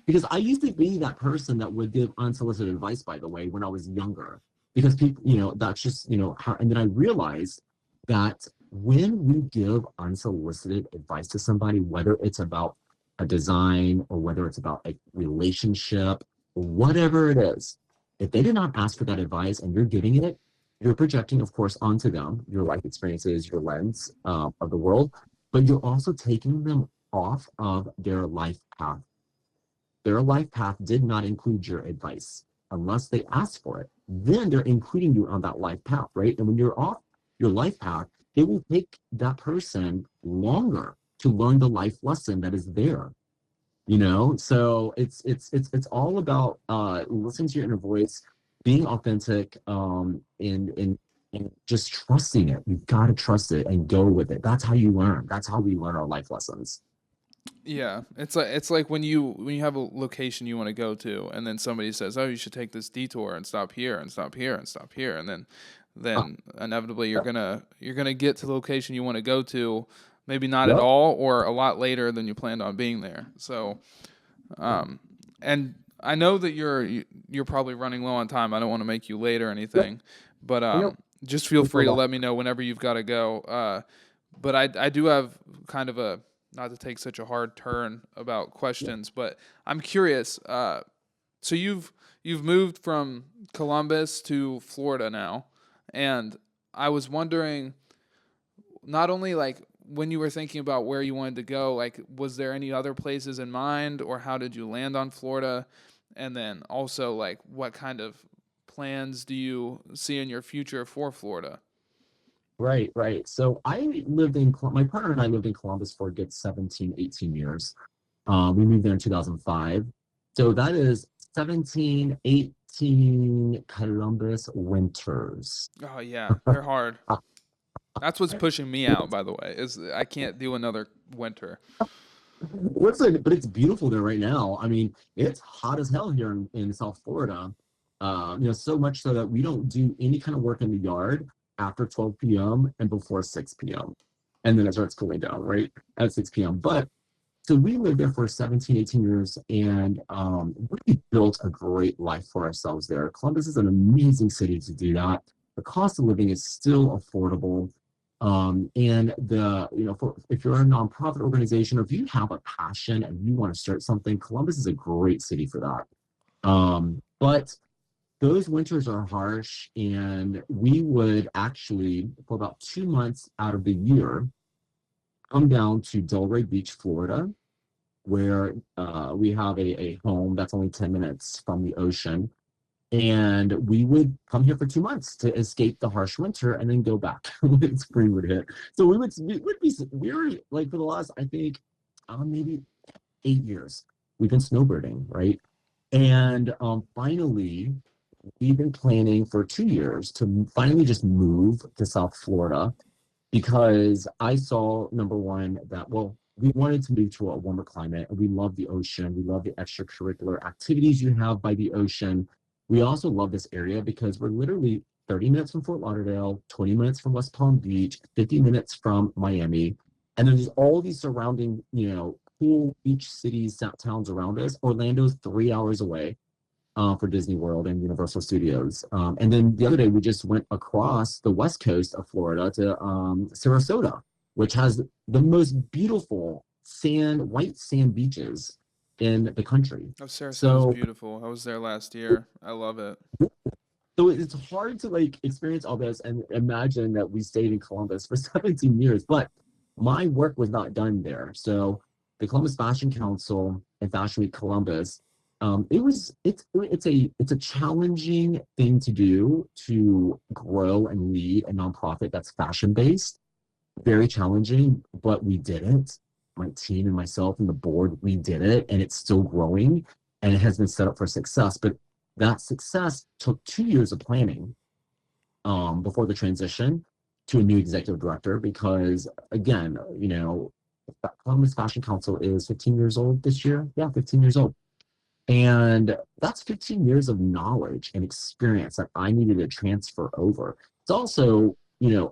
because I used to be that person that would give unsolicited advice, by the way, when I was younger, because people, that's just, how, and then I realized that when we give unsolicited advice to somebody, whether it's about a design or whether it's about a relationship, whatever it is, if they did not ask for that advice and you're giving it, you're projecting, of course, onto them your life experiences, your lens of the world, but you're also taking them off of their life path. Their life path did not include your advice unless they asked for it. Then they're including you on that life path, right? And when you're off your life path, it will take that person longer to learn the life lesson that is there. So it's all about listening to your inner voice, being authentic, and just trusting it. You've got to trust it and go with it. That's how you learn. That's how we learn our life lessons. Yeah, it's like when you have a location you want to go to, and then somebody says, "Oh, you should take this detour and stop here and stop here and stop here," and then then inevitably you're gonna get to the location you want to go to, maybe not at all or a lot later than you planned on being there. So, and I know that you're probably running low on time. I don't want to make you late or anything, but just feel free to let me know whenever you've got to go. But I do have kind of a, not to take such a hard turn about questions, but I'm curious. So you've moved from Columbus to Florida now, and I was wondering, not only like when you were thinking about where you wanted to go, like was there any other places in mind, or how did you land on Florida? And then also like what kind of plans do you see in your future for Florida? Right, right. So my partner and I lived in Columbus for a good 17, 18 years. We moved there in 2005. So that is 17, 18 Columbus winters. Oh yeah, they're hard. That's what's pushing me out, by the way, is I can't do another winter. But it's beautiful there right now. I mean, it's hot as hell here in South Florida. So much so that we don't do any kind of work in the yard after 12 p.m. and before 6 p.m. And then it starts cooling down, right? At 6 p.m. But so we lived there for 17, 18 years, and we built a great life for ourselves there. Columbus is an amazing city to do that. The cost of living is still affordable. And if you're a nonprofit organization, or if you have a passion and you want to start something, Columbus is a great city for that. But those winters are harsh, and we would actually, for about 2 months out of the year, come down to Delray Beach, Florida, where we have a home that's only 10 minutes from the ocean. And we would come here for 2 months to escape the harsh winter and then go back when spring would hit. So we were like, for the last, I think, maybe 8 years, we've been snowbirding, right? And finally, we've been planning for 2 years to finally just move to South Florida, because I saw, number one, that, well, we wanted to move to a warmer climate, and we love the ocean. We love the extracurricular activities you have by the ocean. We also love this area because we're literally 30 minutes from Fort Lauderdale, 20 minutes from West Palm Beach, 50 minutes from Miami. And then there's all these surrounding, cool beach cities, towns around us. Orlando's 3 hours away for Disney World and Universal Studios. And then the other day, we just went across the west coast of Florida to Sarasota, which has the most beautiful white sand beaches in the country. Oh, Sarasota's So, beautiful. I was there last year. I love it. so it's hard to like experience all this and imagine that we stayed in Columbus for 17 years, but my work was not done there. So the Columbus Fashion Council and Fashion Week Columbus, it's a challenging thing to do, to grow and lead a nonprofit that's fashion based. Very challenging, but we did it. My team and myself and the board, we did it, and it's still growing, and it has been set up for success. But that success took 2 years of planning before the transition to a new executive director, because again, Columbus Fashion Council is 15 years old this year. Yeah, 15 years old. And that's 15 years of knowledge and experience that I needed to transfer over. It's also,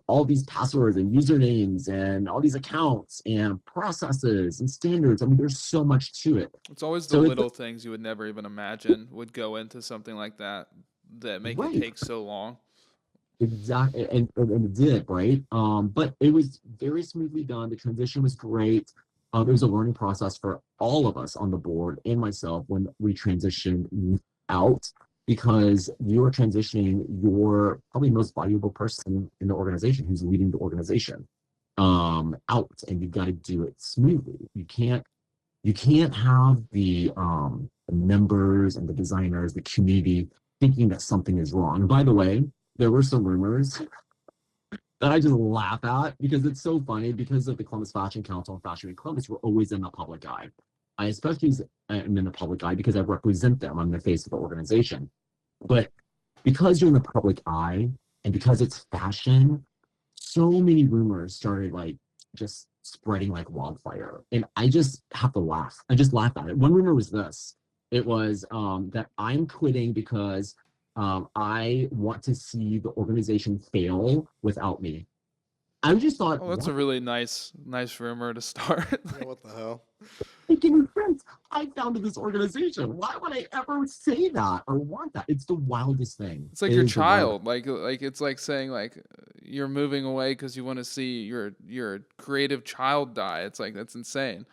all these passwords and usernames and all these accounts and processes and standards. I mean, there's so much to it. It's always the little things you would never even imagine would go into something like that make it take so long. Exactly, and it did, right? But it was very smoothly done. The transition was great. It was a learning process for all of us on the board and myself when we transitioned out, because you are transitioning your probably most valuable person in the organization, who's leading the organization, out, and you've got to do it smoothly. You can't have the members and the designers, the community, thinking that something is wrong. And by the way, there were some rumors that I just laugh at, because it's so funny. Because of the Columbus Fashion Council and Fashion Week Columbus, we're always in the public eye. I especially am in the public eye because I represent them. I'm the face of the organization. But because you're in the public eye and because it's fashion, so many rumors started like just spreading like wildfire. And I just have to laugh. I just laugh at it. One rumor was this. It was that I'm quitting because I want to see the organization fail without me. I just thought, Oh, that's a really nice rumor to start. Yeah, what the hell? making new friends. I founded this organization. Why would I ever say that or want that? It's the wildest thing. It's like It your is the wildest. child, like it's like saying like you're moving away because you want to see your creative child die. It's like that's insane.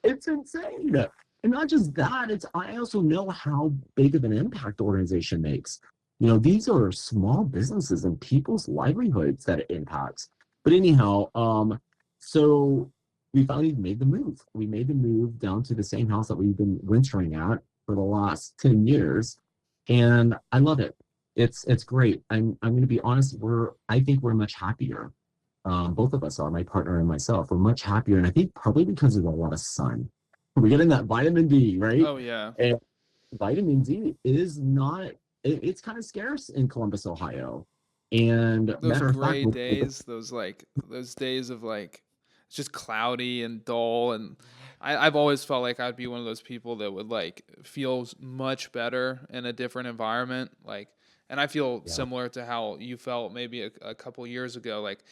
It's insane. And not just that, it's I also know how big of an impact the organization makes. These are small businesses and people's livelihoods that it impacts. But anyhow, so we finally made the move. We made the move down to the same house that we've been wintering at for the last 10 years. And I love it. It's great. I'm gonna be honest, I think we're much happier. Both of us are, my partner and myself. We're much happier, and I think probably because there's a lot of sun. We're getting that vitamin D, right? Oh yeah. And vitamin D is not, it's kind of scarce in Columbus, Ohio. And Those matter of gray fact, days, those days of like it's just cloudy and dull, and I've always felt like I'd be one of those people that would like feel much better in a different environment, like, and I feel yeah, similar to how you felt maybe a couple years ago, like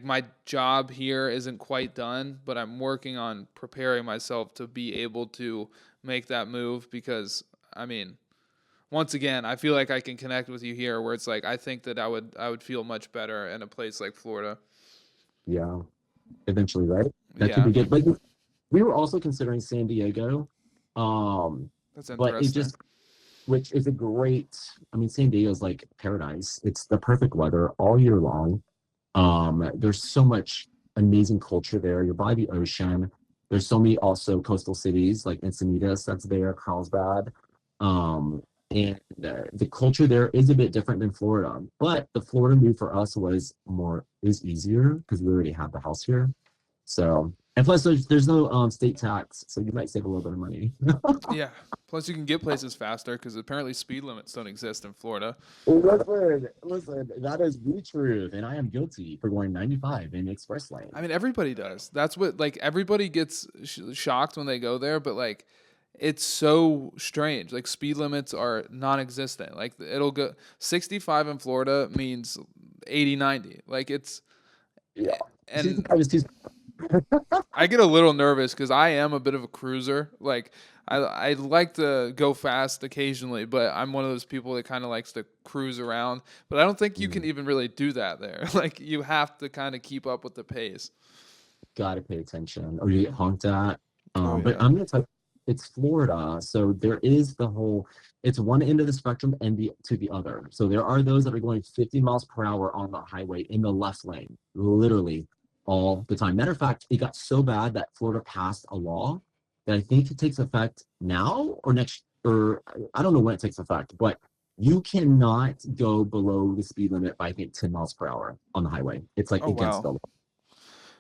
my job here isn't quite done, but I'm working on preparing myself to be able to make that move because I mean once again, I feel like I can connect with you here where it's like I think that I would feel much better in a place like Florida. yeah, eventually, right? That could Yeah, be good. But we were also considering San Diego. Um, that's but it interesting. just, which is a great, I mean, San Diego is like paradise. It's the perfect weather all year long. There's so much amazing culture there. You're by the ocean. There's so many also coastal cities like Encinitas that's there, Carlsbad. Um, and the culture there is a bit different than Florida. But the Florida move for us is easier because we already have the house here. So, and plus there's no state tax, so you might save a little bit of money. Yeah. Plus, you can get places faster because apparently speed limits don't exist in Florida. Listen, that is the truth, and I am guilty for going 95 in the express lane. I mean, everybody does. That's what like everybody gets shocked when they go there, but like it's so strange. Like speed limits are non-existent. Like it'll go 65 in Florida means 80, 90. Like it's Yeah, and I was too. I get a little nervous because I am a bit of a cruiser. Like I like to go fast occasionally, but I'm one of those people that kind of likes to cruise around. But I don't think you can even really do that there. Like you have to kind of keep up with the pace. Gotta pay attention, or you get honked at. Oh But yeah. I'm gonna tell you, it's Florida, so there is the whole. It's one end of the spectrum and to the other. So there are those that are going 50 miles per hour on the highway in the left lane, literally all the time. Matter of fact, it got so bad that Florida passed a law that I think it takes effect now or next, or I don't know when it takes effect, but you cannot go below the speed limit by I think 10 miles per hour on the highway. It's like Oh against wow. the law.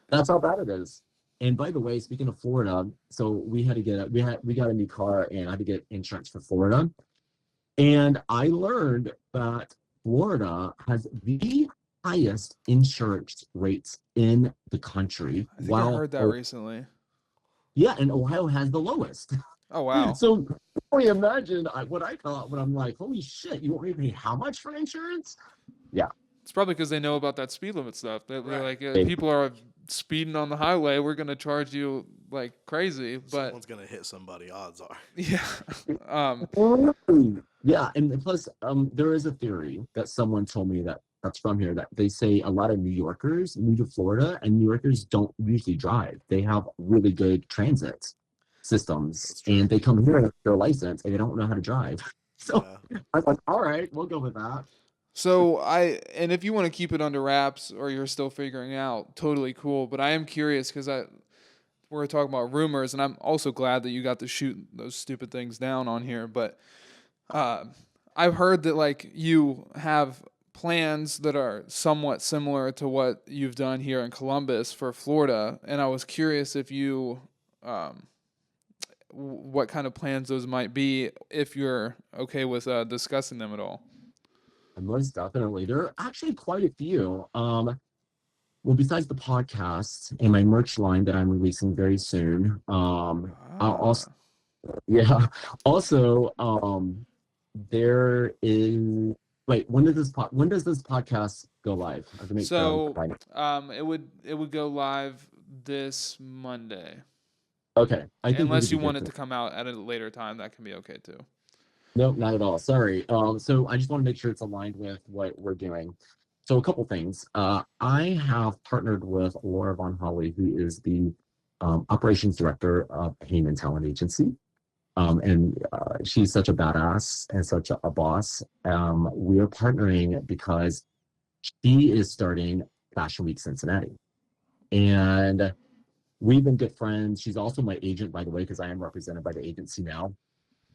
That's how bad it is. And by the way, speaking of Florida, so we got a new car and I had to get insurance for Florida. And I learned that Florida has the highest insurance rates in the country, I think I while heard that recently. yeah, and Ohio has the lowest. Oh wow. So can you imagine what I thought when I'm like, holy shit, you want me to pay how much for insurance? Yeah. It's probably because they know about that speed limit stuff. They're Right. like, people are speeding on the highway. We're gonna charge you like crazy. But Someone's gonna hit somebody. Odds are. yeah, um, Yeah, and plus, there is a theory that someone told me that's from here that they say a lot of New Yorkers move to Florida, and New Yorkers don't usually drive. They have really good transit systems, That's true. and they come here with their license and they don't know how to drive. So Yeah. I was like, all right, we'll go with that. so and if you want to keep it under wraps or you're still figuring out, totally cool. But I am curious because we're talking about rumors, and I'm also glad that you got to shoot those stupid things down on here. But uh, I've heard that like you have plans that are somewhat similar to what you've done here in Columbus for Florida, and I was curious if you um, what kind of plans those might be, if you're okay with discussing them at all. And most definitely, there are actually quite a few. Well, besides the podcast and my merch line that I'm releasing very soon, I'll also Ah, yeah. Also, there is. Wait, when does this podcast go live? I have to make sure I'm So finding- it would go live this Monday. Okay, I think we Unless could you be want good it for- to come out at a later time, that can be okay too. Nope, not at all. Sorry. So I just want to make sure it's aligned with what we're doing. So a couple things. I have partnered with Laura Von Holly, who is the operations director of Heyman Talent Agency. And she's such a badass and such a boss. We're partnering because she is starting Fashion Week Cincinnati. And we've been good friends. She's also my agent, by the way, because I am represented by the agency now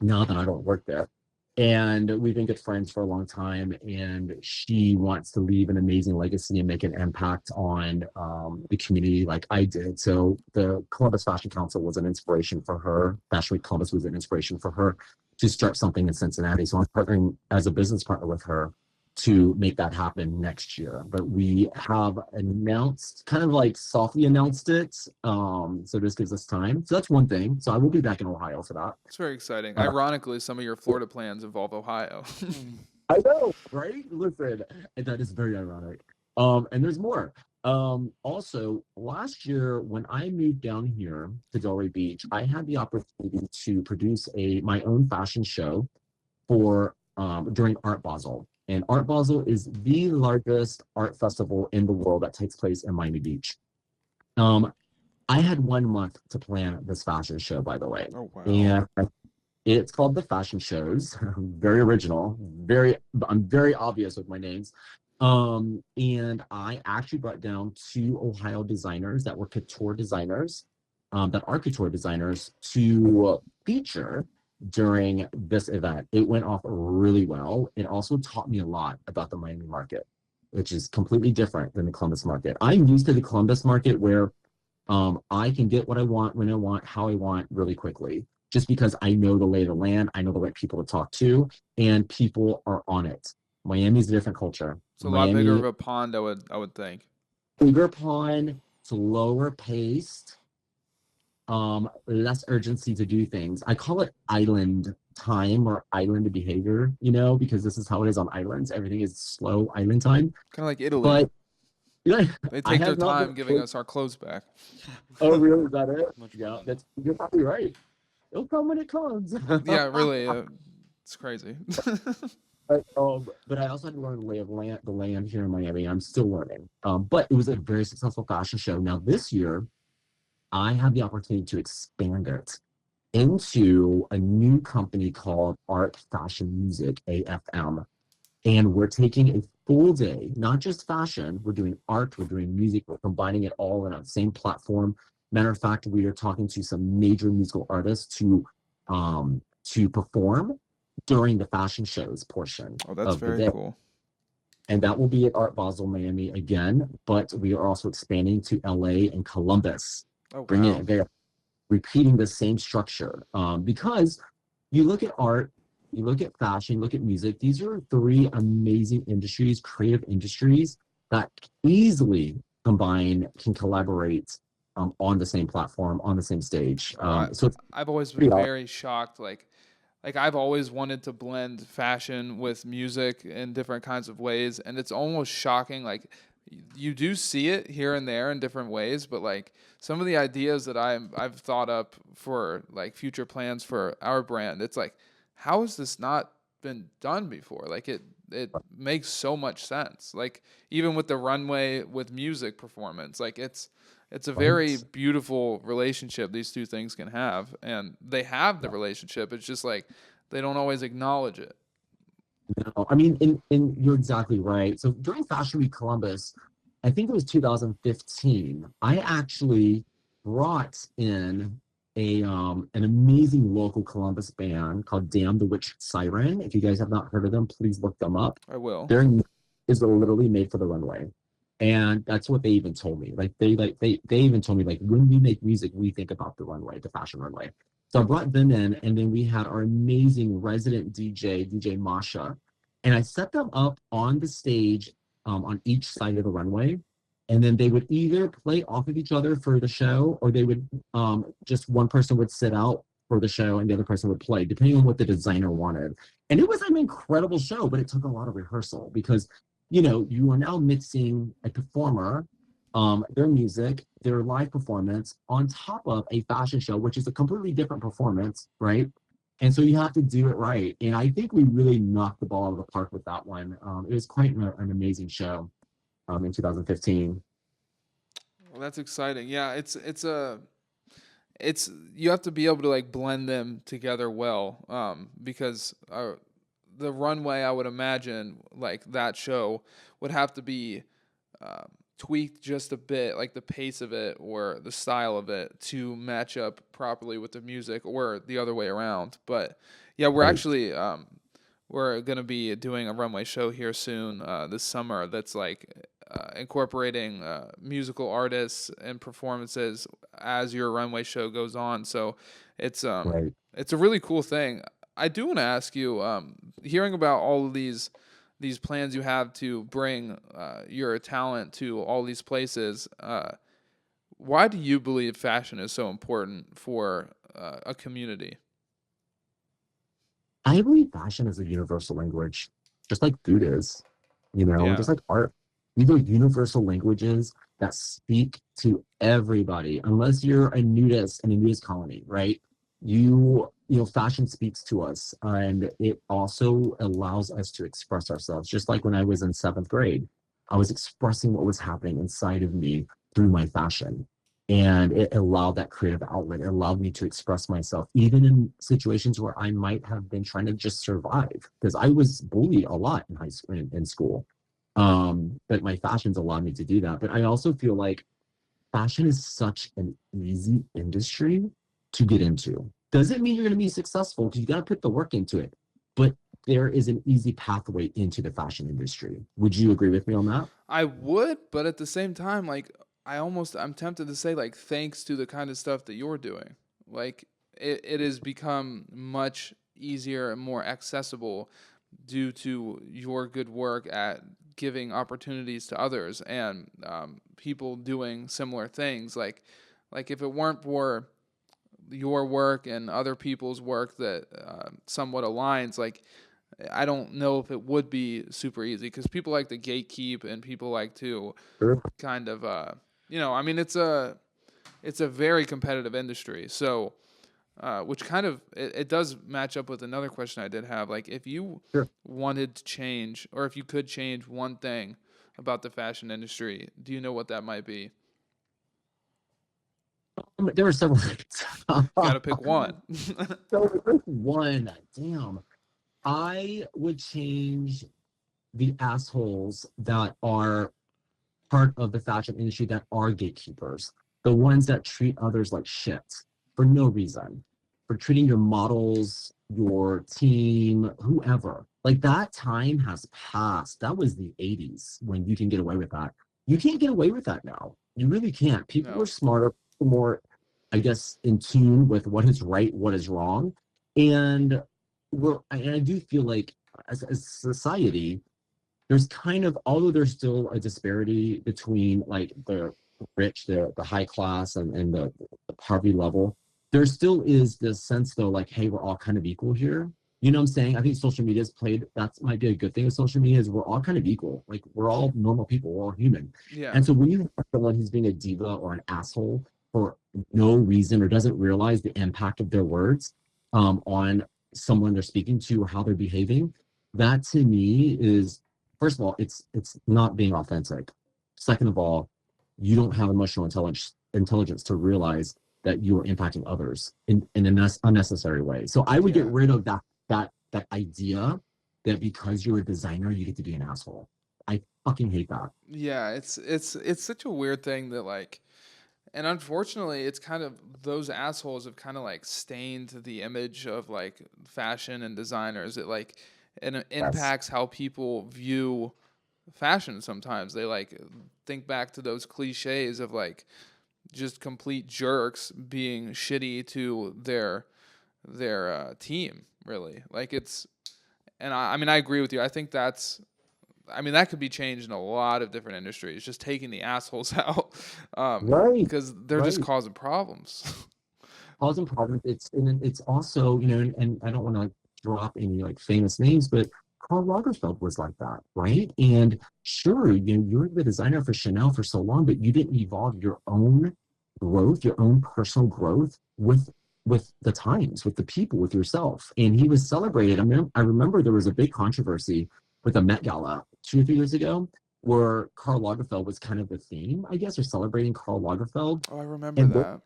that I don't work there. And we've been good friends for a long time. And she wants to leave an amazing legacy and make an impact on the community like I did. So the Columbus Fashion Council was an inspiration for her. Fashion Week Columbus was an inspiration for her to start something in Cincinnati. So I'm partnering as a business partner with her to make that happen next year. But we have announced, kind of like softly announced it. So this gives us time. So that's one thing. So I will be back in Ohio for that. It's very exciting. Ironically, some of your Florida plans involve Ohio. I know, right? Listen, and that is very ironic. And there's more. Also, last year when I moved down here to Delray Beach, I had the opportunity to produce my own fashion show for during Art Basel. And Art Basel is the largest art festival in the world that takes place in Miami Beach. I had 1 month to plan this fashion show, by the way. Oh wow. And it's called The Fashion Shows. Very original. I'm very obvious with my names. And I actually brought down 2 Ohio designers that were couture designers, that are couture designers, to feature during this event. It went off really well. It also taught me a lot about the Miami market, which is completely different than the Columbus market. I'm used to the Columbus market where I can get what I want, when I want, how I want, really quickly, just because I know the lay of the land, I know the right people to talk to, and people are on it. Miami's a different culture. It's a lot bigger of a pond, I would think. Bigger pond, slower paced, less urgency to do things. I call it island time or island behavior, because this is how it is on islands. Everything is slow island time. Kind of like Italy. But yeah, they I take their have not time been- giving us our clothes back. Oh, really? Is that it? Much Yeah, fun. you're probably right. It'll come when it comes. Yeah, really. It's crazy. But I also had to learn the land here in Miami. I'm still learning. But it was a very successful fashion show. Now this year, I had the opportunity to expand it into a new company called Art Fashion Music, AFM. And we're taking a full day, not just fashion. We're doing art, we're doing music, we're combining it all in a same platform. Matter of fact, we are talking to some major musical artists to perform during the fashion shows portion Oh, that's of the very day. cool. And that will be at Art Basel, Miami again, but we are also expanding to LA and Columbus, Oh, bringing wow. it there, repeating the same structure. Because you look at art, you look at fashion, you look at music, these are 3 amazing industries, creative industries that easily can collaborate on the same platform, on the same stage. So it's I've always been pretty awesome. very shocked. Like I've always wanted to blend fashion with music in different kinds of ways, and it's almost shocking. Like you do see it here and there in different ways, but like some of the ideas that I've thought up for like future plans for our brand, it's like, how has this not been done before? Like it makes so much sense. Like even with the runway with music performance, like it's a very beautiful relationship these 2 things can have, and they have the relationship. It's just like they don't always acknowledge it. No, I mean, and you're exactly right. So during Fashion Week Columbus, I think it was 2015, I actually brought in an amazing local Columbus band called Damn the Witch Siren. If you guys have not heard of them, please look them up. I will. Their music is literally made for the runway. And that's what they even told me. They even told me, like, when we make music, we think about the runway, the fashion runway. So I brought them in, and then we had our amazing resident DJ Masha, and I set them up on the stage on each side of the runway, and then they would either play off of each other for the show, or they would just one person would sit out for the show and the other person would play, depending on what the designer wanted. And it was an incredible show, but it took a lot of rehearsal because, you are now mixing a performer, their music, their live performance on top of a fashion show, which is a completely different performance, right? And so you have to do it right. And I think we really knocked the ball out of the park with that one. It was quite an amazing show in 2015. Well, that's exciting. Yeah, it's you have to be able to like blend them together well, because the runway, I would imagine, like that show would have to be tweaked just a bit, like the pace of it or the style of it to match up properly with the music, or the other way around. But yeah, we're Right. actually we're gonna be doing a runway show here soon, this summer, that's like incorporating musical artists and performances as your runway show goes on. So Right. it's a really cool thing. I do want to ask you, hearing about all of these plans you have to bring your talent to all these places. Why do you believe fashion is so important for a community? I believe fashion is a universal language, just like food is, Yeah. just like art. These are universal languages that speak to everybody, unless you're a nudist in a nudist colony, right? Fashion speaks to us, and it also allows us to express ourselves. Just like when I was in seventh grade, I was expressing what was happening inside of me through my fashion. And it allowed that creative outlet. It allowed me to express myself, even in situations where I might have been trying to just survive, because I was bullied a lot in high school, in school. But my fashions allowed me to do that. But I also feel like fashion is such an easy industry to get into. Doesn't mean you're going to be successful because you got to put the work into it. But there is an easy pathway into the fashion industry. Would you agree with me on that? I would, but at the same time, like I'm tempted to say, like, thanks to the kind of stuff that you're doing, like it has become much easier and more accessible due to your good work at giving opportunities to others, and people doing similar things. Like if it weren't for your work and other people's work that somewhat aligns, like I don't know if it would be super easy, because people like to gatekeep and people like to Sure. kind of I mean, it's a very competitive industry. So which kind of it does match up with another question I did have. Like, if you Sure. wanted to change, or if you could change one thing about the fashion industry, do you know what that might be? There are several things. Got to pick one. So there's one, damn. I would change the assholes that are part of the fashion industry that are gatekeepers, the ones that treat others like shit for no reason, for treating your models, your team, whoever. Like, that time has passed. That was the 80s when you can get away with that. You can't get away with that now. You really can't. People No. are smarter, more, I guess, in tune with what is right, what is wrong. And I do feel like as a society, there's kind of, although there's still a disparity between like the rich, the high class, and the poverty level, there still is this sense though, like, hey, we're all kind of equal here. You know what I'm saying? I think social media has played, that might be a good thing with social media, is we're all kind of equal. Like, we're all normal people, we're all human. Yeah. And so when you have someone who's being a diva or an asshole for no reason, or doesn't realize the impact of their words on someone they're speaking to or how they're behaving, that to me is, first of all, it's not being authentic. Second of all, you don't have emotional intelligence to realize that you are impacting others in an unnecessary way. So I would get Yeah. rid of that idea that because you're a designer, you get to be an asshole. I fucking hate that. Yeah, it's such a weird thing that, like, and unfortunately, it's kind of, those assholes have kind of like stained the image of like fashion and designers. It Yes. impacts how people view fashion. Sometimes they like think back to those cliches of like just complete jerks being shitty to their team. Really, like it's, and I mean, I agree with you. I think that could be changed in a lot of different industries, just taking the assholes out, Right. because they're just Right. causing problems. causing problems. It's also, and I don't want to drop any like famous names, but Karl Lagerfeld was like that, right? And sure, you're the designer for Chanel for so long, but you didn't evolve your own growth, your own personal growth with the times, with the people, with yourself. And he was celebrated. I remember there was a big controversy with the Met Gala 2 or 3 years ago, where Karl Lagerfeld was kind of the theme, I guess, or celebrating Karl Lagerfeld. Oh, I remember And that.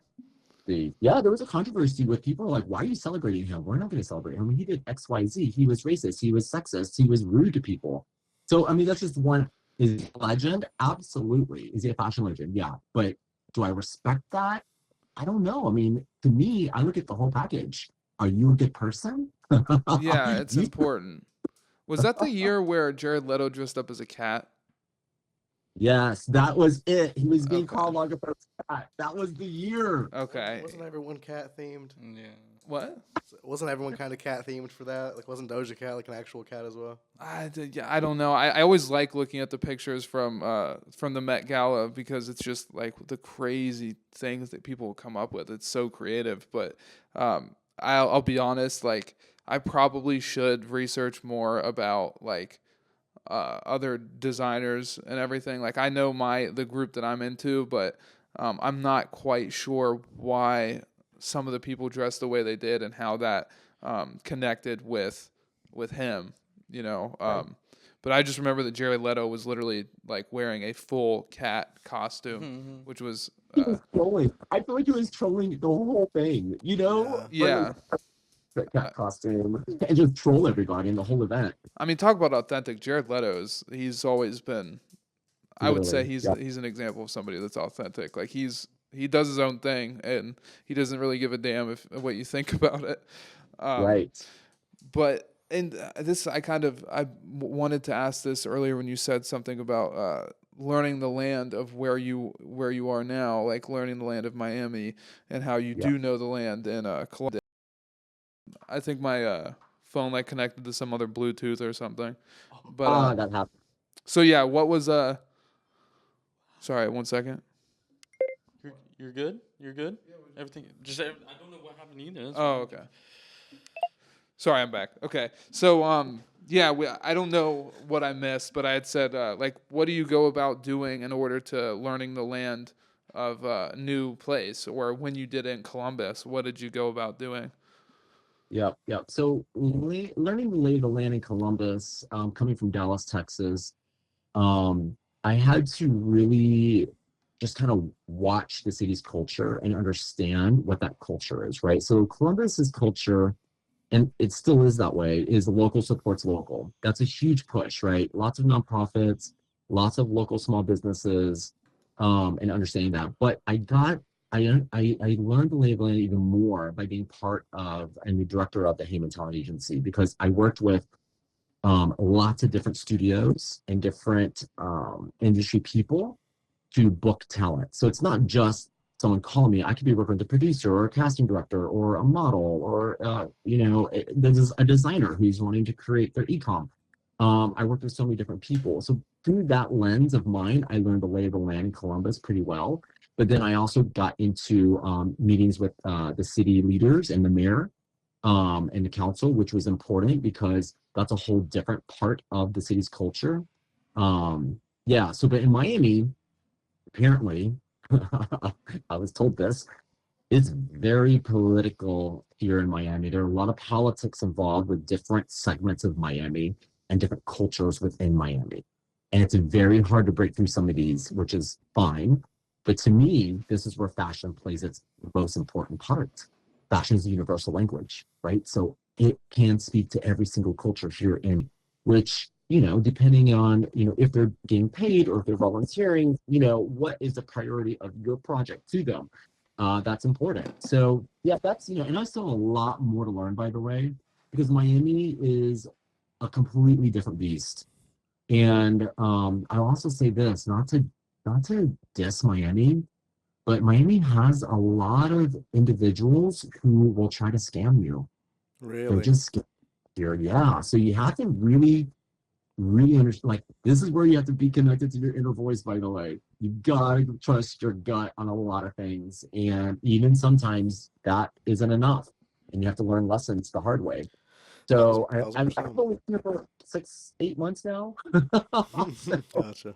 yeah, there was a controversy with people like, why are you celebrating him? We're not going to celebrate him. He did X, Y, Z. He was racist. He was sexist. He was rude to people. So, I mean, that's just one. Is he a legend? Absolutely. Is he a fashion legend? Yeah. But do I respect that? I don't know. I mean, to me, I look at the whole package. Are you a good person? Yeah, it's You- important. Was that the year where Jared Leto dressed up as a cat? yes, that was it. He was being Okay. Karl Lagerfeld's cat. That was the year. Okay. Wasn't everyone cat themed? Yeah. What? Wasn't everyone kind of cat themed for that? Like, wasn't Doja Cat like an actual cat as well? Yeah, I don't know. I always like looking at the pictures from the Met Gala because it's just like the crazy things that people come up with. It's so creative. But I'll be honest, like I probably should research more about like other designers and everything. Like I know the group that I'm into, but I'm not quite sure why some of the people dressed the way they did and how that connected with him, Right. But I just remember that Jared Leto was literally like wearing a full cat costume, Mhm. which was He was trolling. I feel like he was trolling the whole thing, yeah. That cat costume and just troll everybody in the whole event. I mean, talk about authentic. Jared Leto he's always been. I would say Literally, he's an example of somebody that's authentic. Like he does his own thing and he doesn't really give a damn if what you think about it. right. But and this I wanted to ask this earlier when you said something about learning the land of where you are now, like learning the land of Miami and how you Yeah. do know the land in Columbia. I think my phone like connected to some other Bluetooth or something. But That happened. so yeah, what was sorry, 1 second. You're good. You're good. Everything. I don't know what happened either. That's Oh, fine. okay. Sorry, I'm back. Okay. So yeah, I don't know what I missed, but I had said like what do you go about doing in order to learning the land of a new place, or when you did it in Columbus, what did you go about doing? Yep. So learning the lay of the land in Columbus, coming from Dallas, Texas, I had to really just kind of watch the city's culture and understand what that culture is, right? So Columbus's culture, and it still is that way, is local supports local. That's a huge push, right? Lots of nonprofits, lots of local small businesses, and understanding that. But I learned the lay of the land even more by being part of and the director of the Heyman Talent Agency, because I worked with lots of different studios and different industry people to book talent. So it's not just someone calling me. I could be working with a producer or a casting director or a model or there's a designer who's wanting to create their e-com. I worked with so many different people. So through that lens of mine, I learned the lay of the land in Columbus pretty well. But then I also got into meetings with the city leaders and the mayor and the council, which was important because that's a whole different part of the city's culture. Yeah. So, but in Miami, apparently, I was told this, it's very political here in Miami. There are a lot of politics involved with different segments of Miami and different cultures within Miami. And it's very hard to break through some of these, which is fine. But to me, this is where fashion plays its most important part. Fashion is a universal language, right? So it can speak to every single culture here in which, depending on, if they're getting paid or if they're volunteering, what is the priority of your project to them? That's important. So yeah, that's, and I still have a lot more to learn, by the way, because Miami is a completely different beast. And I'll also say this, not to diss Miami, but Miami has a lot of individuals who will try to scam you. They're Really? just scam here. Yeah. So you have to really, really understand, like, this is where you have to be connected to your inner voice, by the way. You gotta trust your gut on a lot of things, and even sometimes that isn't enough, and you have to learn lessons the hard way. So I've 1,000%. only been here for 6, 8 months now. Gotcha.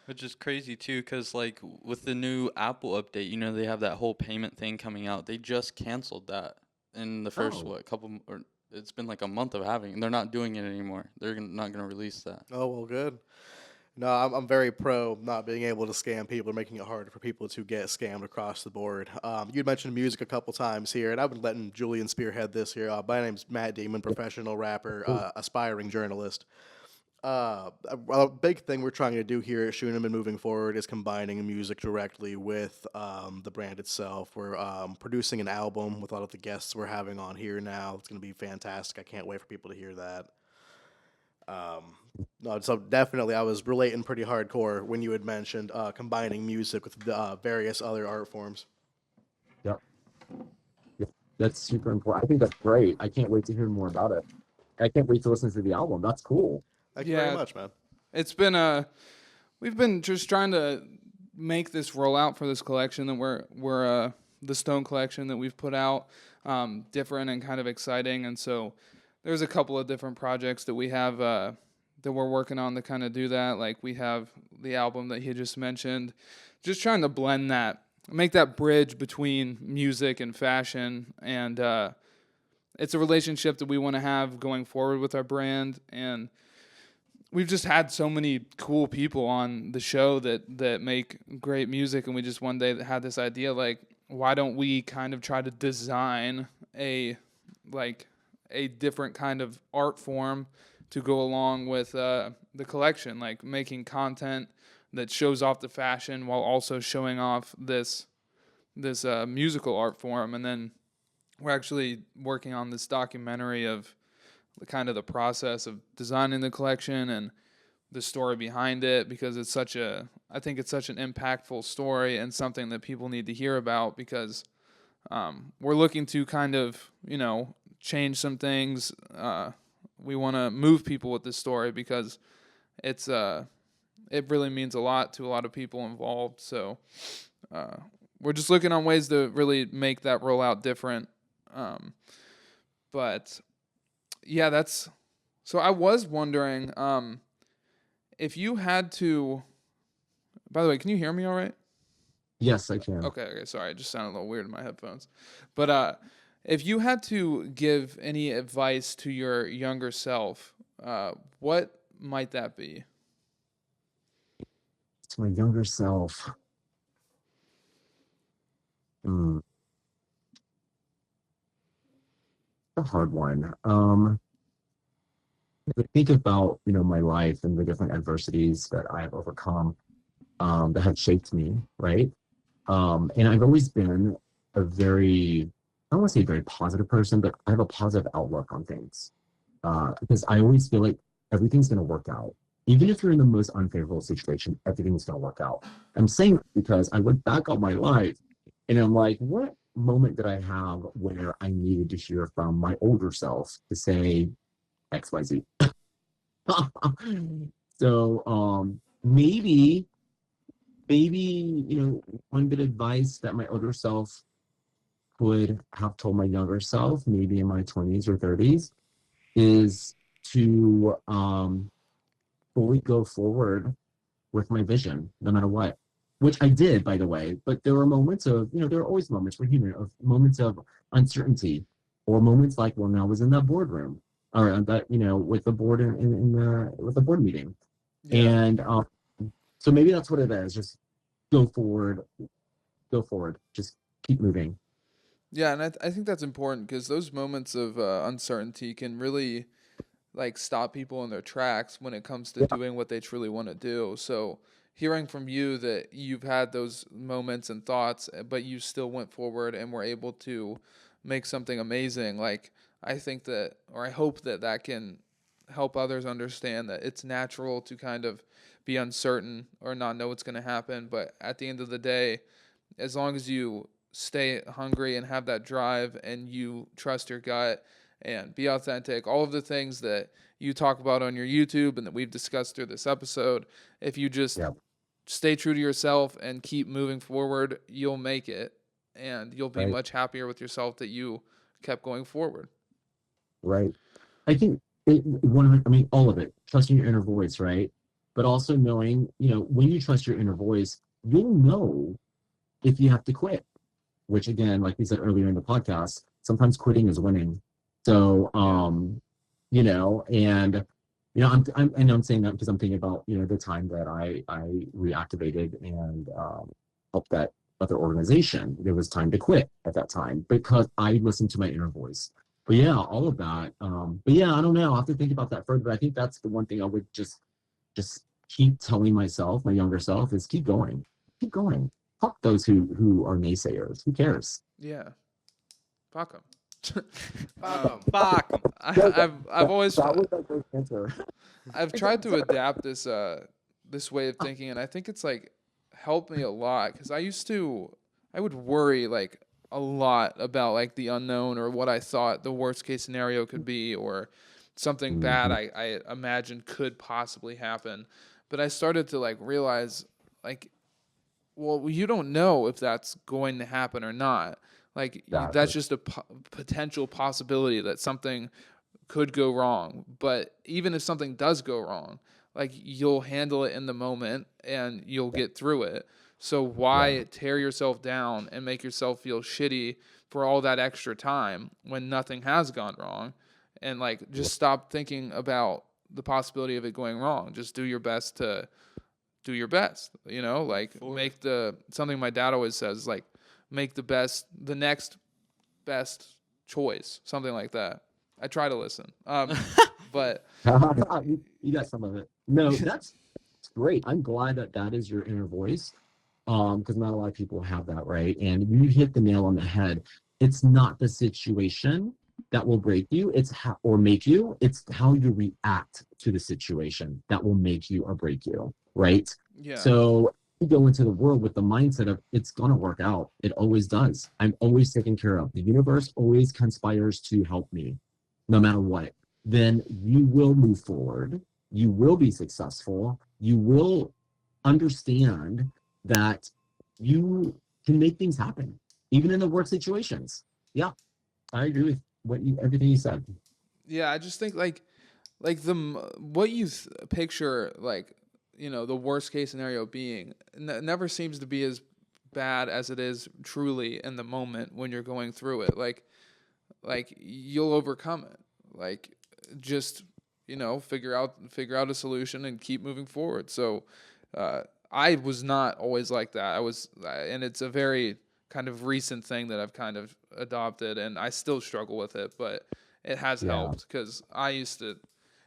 Which is crazy too, because like with the new Apple update, you know, they have that whole payment thing coming out. They just canceled that in the first Oh. or it's been like a month of having, and they're not doing it anymore. Not gonna release that. Oh, well, good. No, I'm very pro not being able to scam people, making it harder for people to get scammed across the board. You'd mentioned music a couple times here, and I've been letting Julian spearhead this here. My name's Matt Damon, professional rapper, aspiring journalist. A big thing we're trying to do here at Scheuneman moving forward is combining music directly with the brand itself. We're producing an album with a lot of the guests we're having on here now. It's going to be fantastic. I can't wait for people to hear that. No, so definitely, I was relating pretty hardcore when you had mentioned combining music with various other art forms. Yep. Yep. That's super important. I think that's great. I can't wait to hear more about it. I can't wait to listen to the album. That's cool. Thank you very Yeah. much, man. It's been we've been just trying to make this rollout for this collection that we're the Stone collection that we've put out, different and kind of exciting. And so there's a couple of different projects that we have that we're working on to kind of do that. Like we have the album that he just mentioned, just trying to blend that, make that bridge between music and fashion. And it's a relationship that we want to have going forward with our brand. And we've just had so many cool people on the show that make great music, and we just one day had this idea, like, why don't we kind of try to design a different kind of art form to go along with the collection, like making content that shows off the fashion while also showing off this musical art form. And then we're actually working on this documentary of the process of designing the collection and the story behind it, because I think it's such an impactful story and something that people need to hear about, because we're looking to kind of, change some things. We want to move people with this story because it really means a lot to a lot of people involved. So we're just looking on ways to really make that rollout different. But yeah, so I was wondering if you had to. By the way, can you hear me all right? Yes, I can. Okay, sorry, it just sounded a little weird in my headphones. But if you had to give any advice to your younger self, what might that be? To my younger self. A hard one. If I think about, my life and the different adversities that I have overcome, that have shaped me, right? And I've always been a very, I don't want to say very positive person, but I have a positive outlook on things. Because I always feel like everything's going to work out. Even if you're in the most unfavorable situation, everything's going to work out. I'm saying that because I look back on my life and I'm like, what moment did I have where I needed to hear from my older self to say XYZ? So maybe, one bit of advice that my older self would have told my younger self, maybe in my 20s or 30s, is to fully go forward with my vision, no matter what. Which I did, by the way. But there were moments of, there are always moments, we're human, of moments of uncertainty, or moments like when I was in that boardroom, or that, with the board with the board meeting. Yeah. And so maybe that's what it is. Just go forward, just keep moving. Yeah, and I think that's important, because those moments of uncertainty can really stop people in their tracks when it comes to doing what they truly want to do. So hearing from you that you've had those moments and thoughts, but you still went forward and were able to make something amazing, I think that, or I hope that can help others understand that it's natural to kind of be uncertain or not know what's going to happen. But at the end of the day, as long as you stay hungry and have that drive and you trust your gut and be authentic, all of the things that you talk about on your YouTube and that we've discussed through this episode, if you just stay true to yourself and keep moving forward, you'll make it, and you'll be Right. much happier with yourself that you kept going forward. Right. I think all of it, trusting your inner voice, right? But also knowing, when you trust your inner voice, you'll know if you have to quit, which again, like we said earlier in the podcast, sometimes quitting is winning. So, I'm saying that because I'm thinking about, the time that I reactivated and helped that other organization. There was time to quit at that time because I listened to my inner voice. But yeah, all of that. But yeah, I don't know. I'll have to think about that further. But I think that's the one thing I would just keep telling myself, my younger self, is keep going. Keep going. Fuck those who are naysayers. Who cares? Yeah. Fuck them. Fuck 'em. I've always that was my first answer. I've tried to adapt this way of thinking, and I think it's like helped me a lot because I would worry like a lot about like the unknown or what I thought the worst case scenario could be or something bad I imagined could possibly happen. But I started to like realize like, well, you don't know if that's going to happen or not. Like that's just a potential possibility that something could go wrong. But even if something does go wrong, like you'll handle it in the moment and you'll get through it. So why tear yourself down and make yourself feel shitty for all that extra time when nothing has gone wrong? And like just stop thinking about the possibility of it going wrong. Just do your best to do your best, like make something my dad always says, like make the next best choice, something like that. I try to listen. But you got some of it. No, that's great. I'm glad that is your inner voice. Because not a lot of people have that, right? And you hit the nail on the head. It's not the situation that will break you, or make you. It's how you react to the situation that will make you or break you, right? yeah. So you go into the world with the mindset of it's gonna work out. It always does. I'm always taken care of. The universe always conspires to help me, no matter what. Then you will move forward. You will be successful. You will understand that you can make things happen, even in the worst situations. Yeah, I agree with everything you said. Yeah, I just think like what you picture, like the worst case scenario being never seems to be as bad as it is truly in the moment when you're going through it. Like you'll overcome it. Like just figure out a solution and keep moving forward. So I was not always like that. And it's a very kind of recent thing that I've kind of adopted, and I still struggle with it, but it has helped because I used to,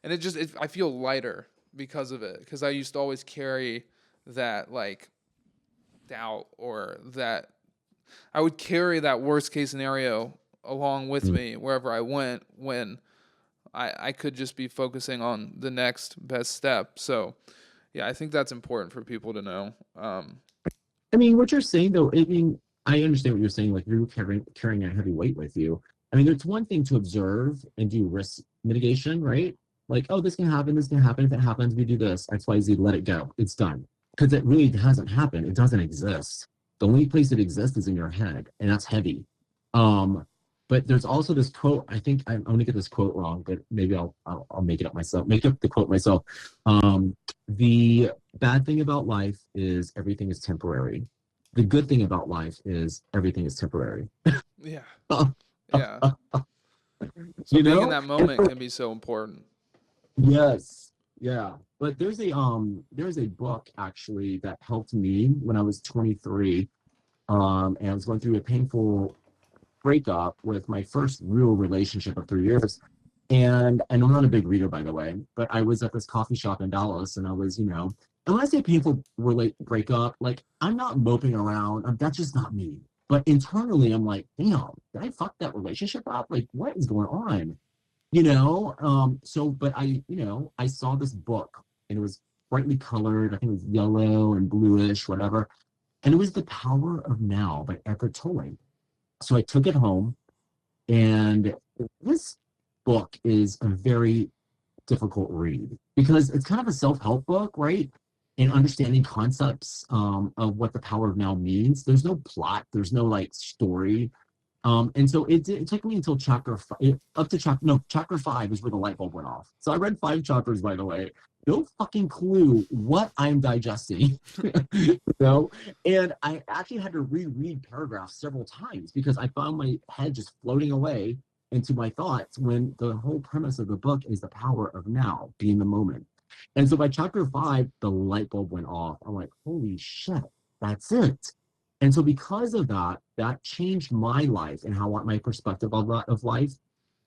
and I feel lighter because of it, because I used to always carry that like doubt, or that I would carry that worst case scenario along with me wherever I went, when I could just be focusing on the next best step. So yeah, I think that's important for people to know. I mean, what you're saying though, I understand what you're saying. Like you're carrying a heavy weight with you. I mean, it's one thing to observe and do risk mitigation, right? Like, oh, this can happen. This can happen. If it happens, we do this. X, Y, Z. Let it go. It's done. Because it really hasn't happened. It doesn't exist. The only place it exists is in your head, and that's heavy. But there's also this quote. I think I'm going to get this quote wrong, but maybe I'll make it up myself. Make up the quote myself. The bad thing about life is everything is temporary. The good thing about life is everything is temporary. Yeah. Yeah. So being in that moment can be so important. Yes. Yeah. But there's a book actually that helped me when I was 23. And I was going through a painful breakup with my first real relationship of 3 years. And I'm not a big reader, by the way, but I was at this coffee shop in Dallas, and I was, and when I say painful breakup, like I'm not moping around. That's just not me. But internally, I'm like, damn, did I fuck that relationship up? Like, what is going on? But I saw this book, and it was brightly colored. I think it was yellow and bluish, whatever. And it was The Power of Now by Eckhart Tolle. So I took it home, and this book is a very difficult read because it's kind of a self-help book, right? and understanding concepts of what the power of now means. There's no plot, there's no like story. And so it took me until chapter 5 is where the light bulb went off. So I read 5 chapters, by the way. No fucking clue what I'm digesting, you know? And I actually had to reread paragraphs several times because I found my head just floating away into my thoughts when the whole premise of the book is the power of now, being the moment. And so by chapter 5, the light bulb went off. I'm like, holy shit, that's it. And so because of that, that changed my life and how my perspective of life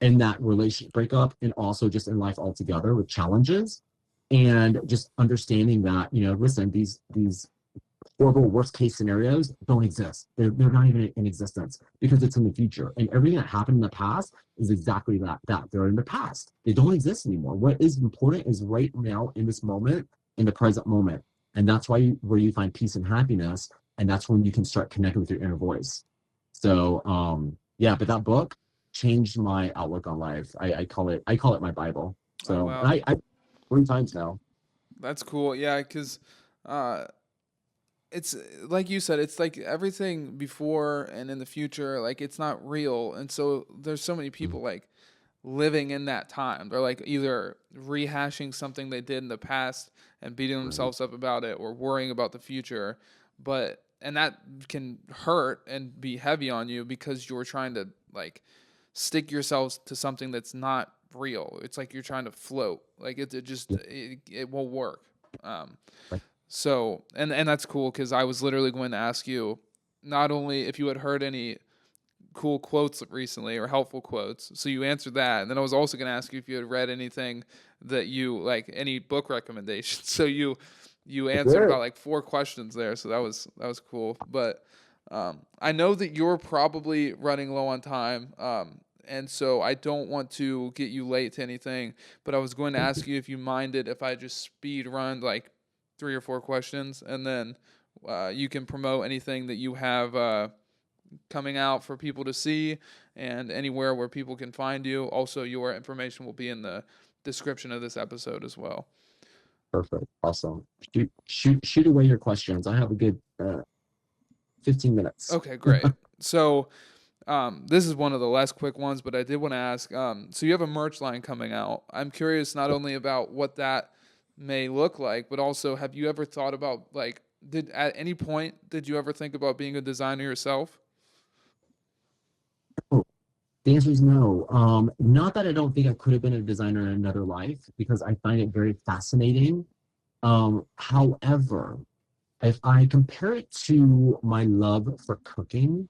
and that relationship breakup and also just in life altogether with challenges and just understanding that, listen, these horrible worst case scenarios don't exist. They're not even in existence because it's in the future. And everything that happened in the past is exactly that they're in the past. They don't exist anymore. What is important is right now in this moment, in the present moment. And that's where you find peace and happiness. And that's when you can start connecting with your inner voice. So yeah, but that book changed my outlook on life. I call it my Bible. So Oh, wow. I 3 times now. That's cool. Yeah, because it's like you said, it's like everything before and in the future, like it's not real. And so there's so many people like living in that time. They're like either rehashing something they did in the past and beating themselves up about it or worrying about the future. And that can hurt and be heavy on you because you're trying to like stick yourselves to something that's not real. It's like you're trying to float. Like it won't work. Um, Right. so and that's cool because I was literally going to ask you not only if you had heard any cool quotes recently or helpful quotes. So you answered that, and then I was also going to ask you if you had read anything that you like, any book recommendations. So you answered Sure. about like 4 questions there. So that was cool. But I know that you're probably running low on time. And so I don't want to get you late to anything, but I was going to ask you if you minded if I just speed run like 3 or 4 questions, and then you can promote anything that you have coming out for people to see and anywhere where people can find you. Also, your information will be in the description of this episode as well. Perfect. Awesome. Shoot away your questions. I have a good 15 minutes. Okay, great. So this is one of the less quick ones, but I did want to ask, so you have a merch line coming out. I'm curious not only about what that may look like, but also have you ever thought about like, at any point did you ever think about being a designer yourself? Oh, the answer is no. Not that I don't think I could have been a designer in another life, because I find it very fascinating. However, if I compare it to my love for cooking,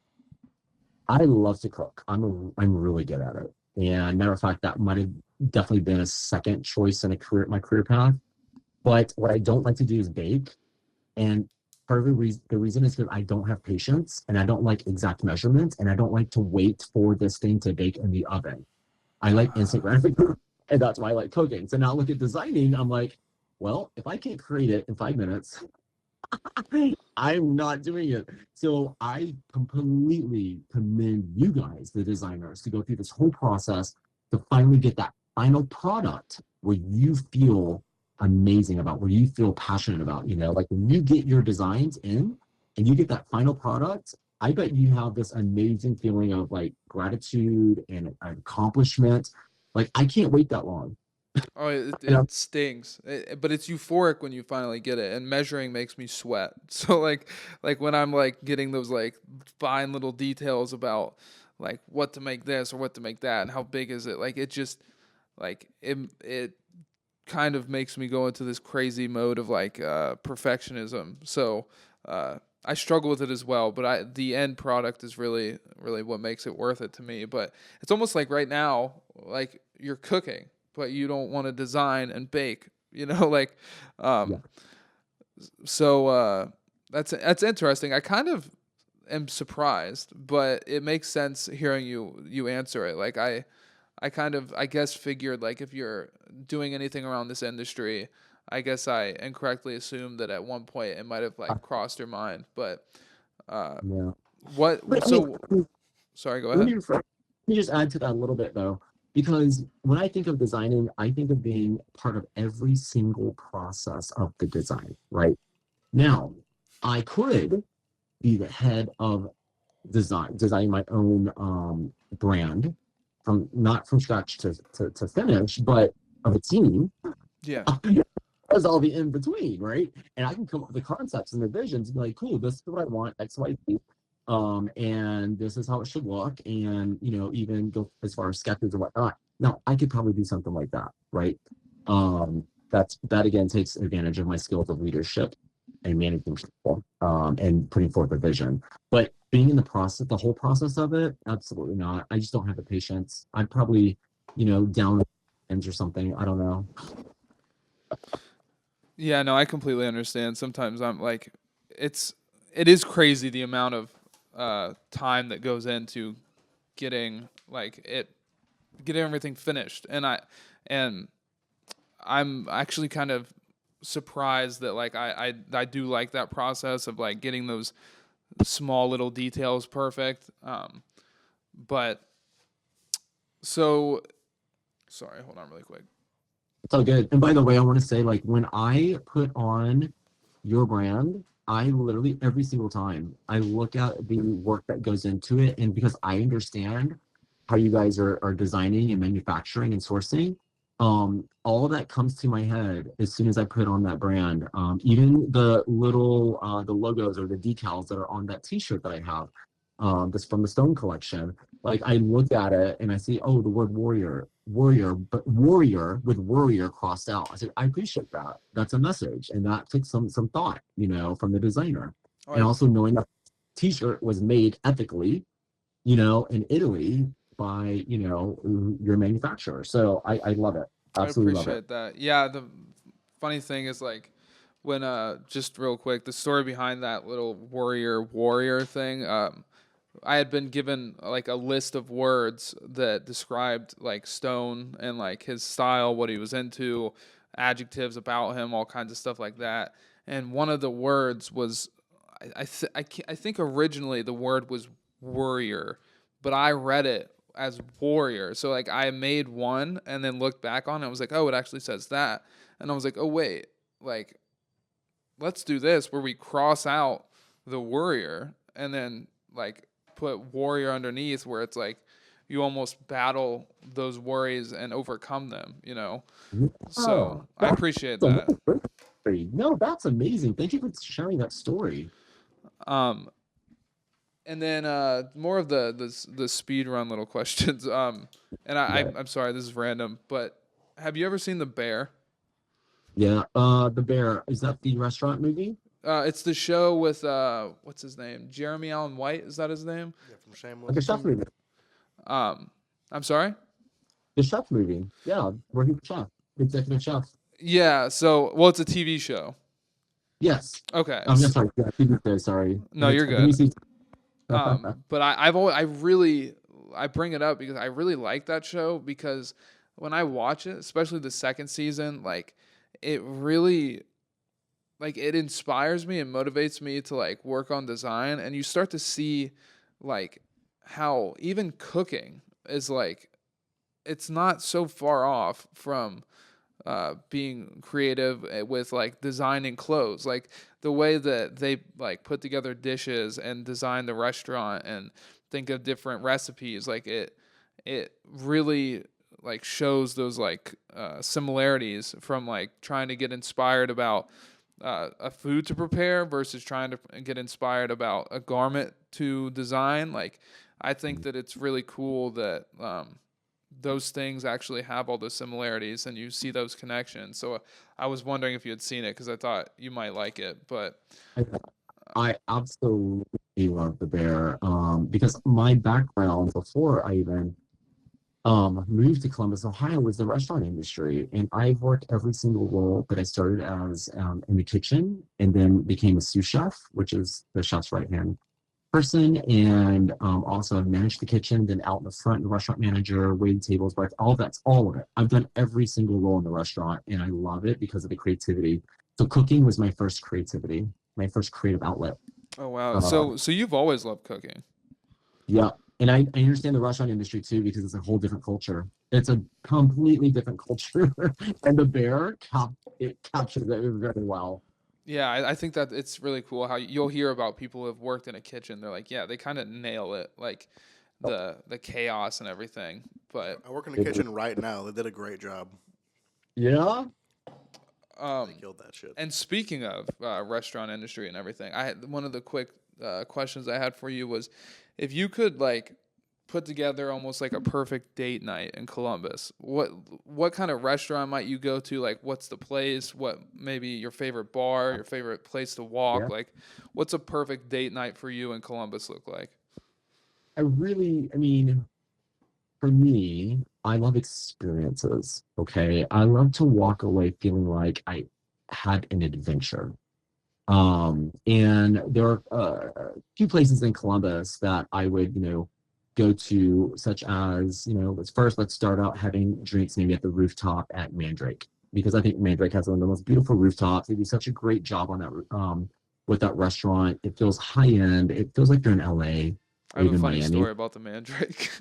I love to cook. I'm really good at it. And matter of fact, that might have definitely been a second choice in my career path. But what I don't like to do is bake. And part of the reason is because I don't have patience and I don't like exact measurements and I don't like to wait for this thing to bake in the oven. I like instant gratification, and that's why I like cooking. So now look at designing. I'm like, well, if I can't create it in 5 minutes, I'm not doing it. So I completely commend you guys, the designers, to go through this whole process to finally get that final product where you feel amazing about, where you feel passionate about, like when you get your designs in and you get that final product, I bet you have this amazing feeling of like gratitude and accomplishment. Like I can't wait that long. Oh, And I'm it stings, but it's euphoric when you finally get it. And measuring makes me sweat. So like when I'm like getting those like fine little details about like what to make this or what to make that and how big is it, like it just like it kind of makes me go into this crazy mode of like perfectionism. So I struggle with it as well, but the end product is really what makes it worth it to me. But it's almost like right now, like you're cooking, but you don't want to design and bake, like yeah. so that's interesting. I kind of am surprised, but it makes sense hearing you answer it. Like I kind of, I guess, figured like if you're doing anything around this industry, I guess I incorrectly assumed that at one point it might have like crossed your mind. But Yeah. what? But I So mean, sorry, go let ahead. me, let me just add to that a little bit though. Because when I think of designing, I think of being part of every single process of the design, right? Now, I could be the head of designing my own brand from not from scratch to finish, but of a team Yeah. does all the in between, right? And I can come up with the concepts and the visions and be like, cool, this is what I want, X, Y, Z. And this is how it should look, and even go as far as sketches or whatnot. Now, I could probably do something like that, right? That again takes advantage of my skills of leadership and managing people, and putting forth a vision. But being in the process, the whole process of it, absolutely not. I just don't have the patience. I'd probably, down the ends or something. I don't know. Yeah, no, I completely understand. Sometimes I'm like, it is crazy the amount of time that goes into getting getting everything finished, and I'm actually kind of surprised that like I do like that process of like getting those small little details perfect. But so sorry, hold on really quick. It's all good. And by the way, I want to say, like, when I put on your brand, I literally every single time I look at the work that goes into it, and because I understand how you guys are designing and manufacturing and sourcing, all of that comes to my head as soon as I put on that brand. Even the little the logos or the decals that are on that T-shirt that I have, this from the Stone collection. Like, I look at it and I see, oh, the word warrior, but warrior with warrior crossed out. I said, I appreciate that. That's a message, and that took some thought, from the designer, All and right. also knowing that T-shirt was made ethically, in Italy by your manufacturer. So I love it. I Absolutely love it. appreciate that. Yeah, the funny thing is like when just real quick, the story behind that little warrior thing, I had been given like a list of words that described like Stone and like his style, what he was into, adjectives about him, all kinds of stuff like that. And one of the words was I think originally the word was worrier, but I read it as warrior. So like I made one and then looked back on it. I was like, oh, it actually says that. And I was like, oh wait, like let's do this where we cross out the worrier and then like put warrior underneath where it's like you almost battle those worries and overcome them. Oh, So I appreciate that's a that. really great story. No, that's amazing. Thank you for sharing that story. Um, and then more of the speed run little questions. And Yeah. I'm sorry, this is random, but have you ever seen The Bear? Yeah. The Bear, is that the restaurant movie? It's the show with what's his name? Jeremy Allen White, is that his name? Yeah, from Like a Shameless. chef movie. I'm sorry? The chef movie. Yeah, where he's a chef, executive chef. Yeah, so well it's a TV show. Yes. Okay. I'm sorry. Yeah, TV show, sorry. No, And you're it's- good. and But I bring it up because I really like that show because when I watch it, especially the second season, like it really like it inspires me and motivates me to like work on design, and you start to see like how even cooking is like it's not so far off from being creative with like designing clothes, like the way that they like put together dishes and design the restaurant and think of different recipes. Like it really like shows those like similarities from like trying to get inspired about a food to prepare versus trying to get inspired about a garment to design. Like I think that it's really cool that those things actually have all those similarities and you see those connections. So I was wondering if you had seen it because I thought you might like it. But I absolutely love The Bear, because my background before I even moved to Columbus, Ohio, was the restaurant industry, and I've worked every single role that I started as in the kitchen, and then became a sous chef, which is the chef's right hand person, and also I've managed the kitchen, then out in the front, the restaurant manager, waiting tables, but all of it. I've done every single role in the restaurant, and I love it because of the creativity. So cooking was my first creativity, my first creative outlet. oh wow, Uh, so you've always loved cooking. yeah, and I understand the restaurant industry too because it's a whole different culture. It's a completely different culture, and the bear it captures it very well. Yeah, I think that it's really cool how you'll hear about people who have worked in a kitchen. They're like, yeah, they kind of nail it, like the chaos and everything. But I work in the kitchen right now. They did a great job. Yeah. They killed that shit. And speaking of restaurant industry and everything, I had one of the quick questions I had for you was, if you could like put together almost like a perfect date night in Columbus, what kind of restaurant might you go to? Like, what's the place? What maybe your favorite bar, your favorite place to walk? Yeah. Like, what's a perfect date night for you in Columbus look like? I mean, for me, I love experiences. Okay. I love to walk away feeling like I had an adventure. And there are a few places in Columbus that I would, go to, such as, let's start out having drinks maybe at the rooftop at Mandrake, because I think Mandrake has one of the most beautiful rooftops. They do such a great job on that, with that restaurant. It feels high end. It feels like you're in LA I or have a even funny Miami. story about the Mandrake.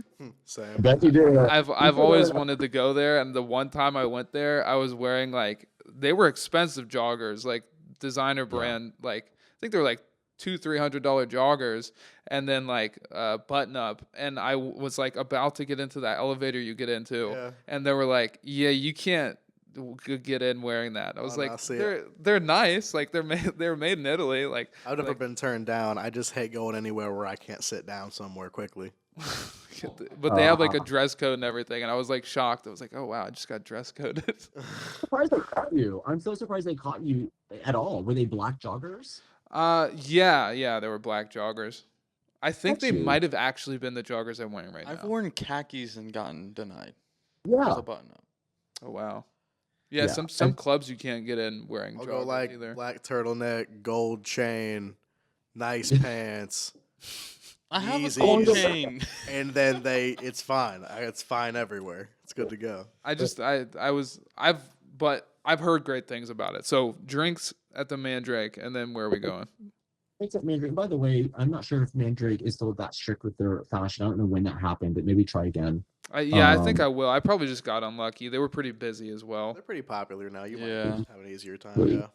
Same. I bet you do. I've always wanted to go there, and the one time I went there, I was wearing like, they were expensive joggers, like designer brand, like I think they were like $200-300 joggers, and then like button up, and I was like about to get into that elevator you get into, Yeah. and they were like, yeah, you can't get in wearing that. I was Oh, no, like, see, they're nice, like they're made in Italy, like I've never like, been turned down. I just hate going anywhere where I can't sit down somewhere quickly. but they have like a dress code and everything, and I was like shocked. I was like, oh wow, I just got dress coded. Surprised they caught you. I'm so surprised they caught you at all. Were they black joggers? Yeah, they were black joggers. I think Got they you. might have actually been the joggers I'm wearing right I've now. worn khakis and gotten denied Yeah. with a button up. Oh wow. Yeah, Yeah. some clubs you can't get in wearing I'll joggers go like either. black turtleneck, gold chain, nice pants, I have a Easy. gold Oh, chain. and then it's fine. It's fine everywhere. It's good to go. I've heard great things about it. So drinks at the Mandrake, and then where are we going? Thanks at Mandrake. By the way, I'm not sure if Mandrake is still that strict with their fashion. I don't know when that happened, but maybe try again. I think I will. I probably just got unlucky. They were pretty busy as well. They're pretty popular now. You Yeah. might have an easier time. Really? Yeah.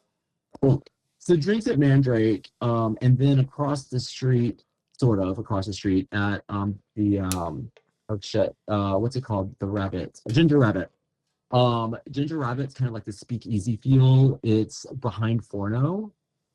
Cool. So drinks at Mandrake, and then across the street, sort of across the street at what's it called? The Rabbit, Ginger Rabbit. Ginger Rabbit's kind of like the speakeasy feel. It's behind Forno,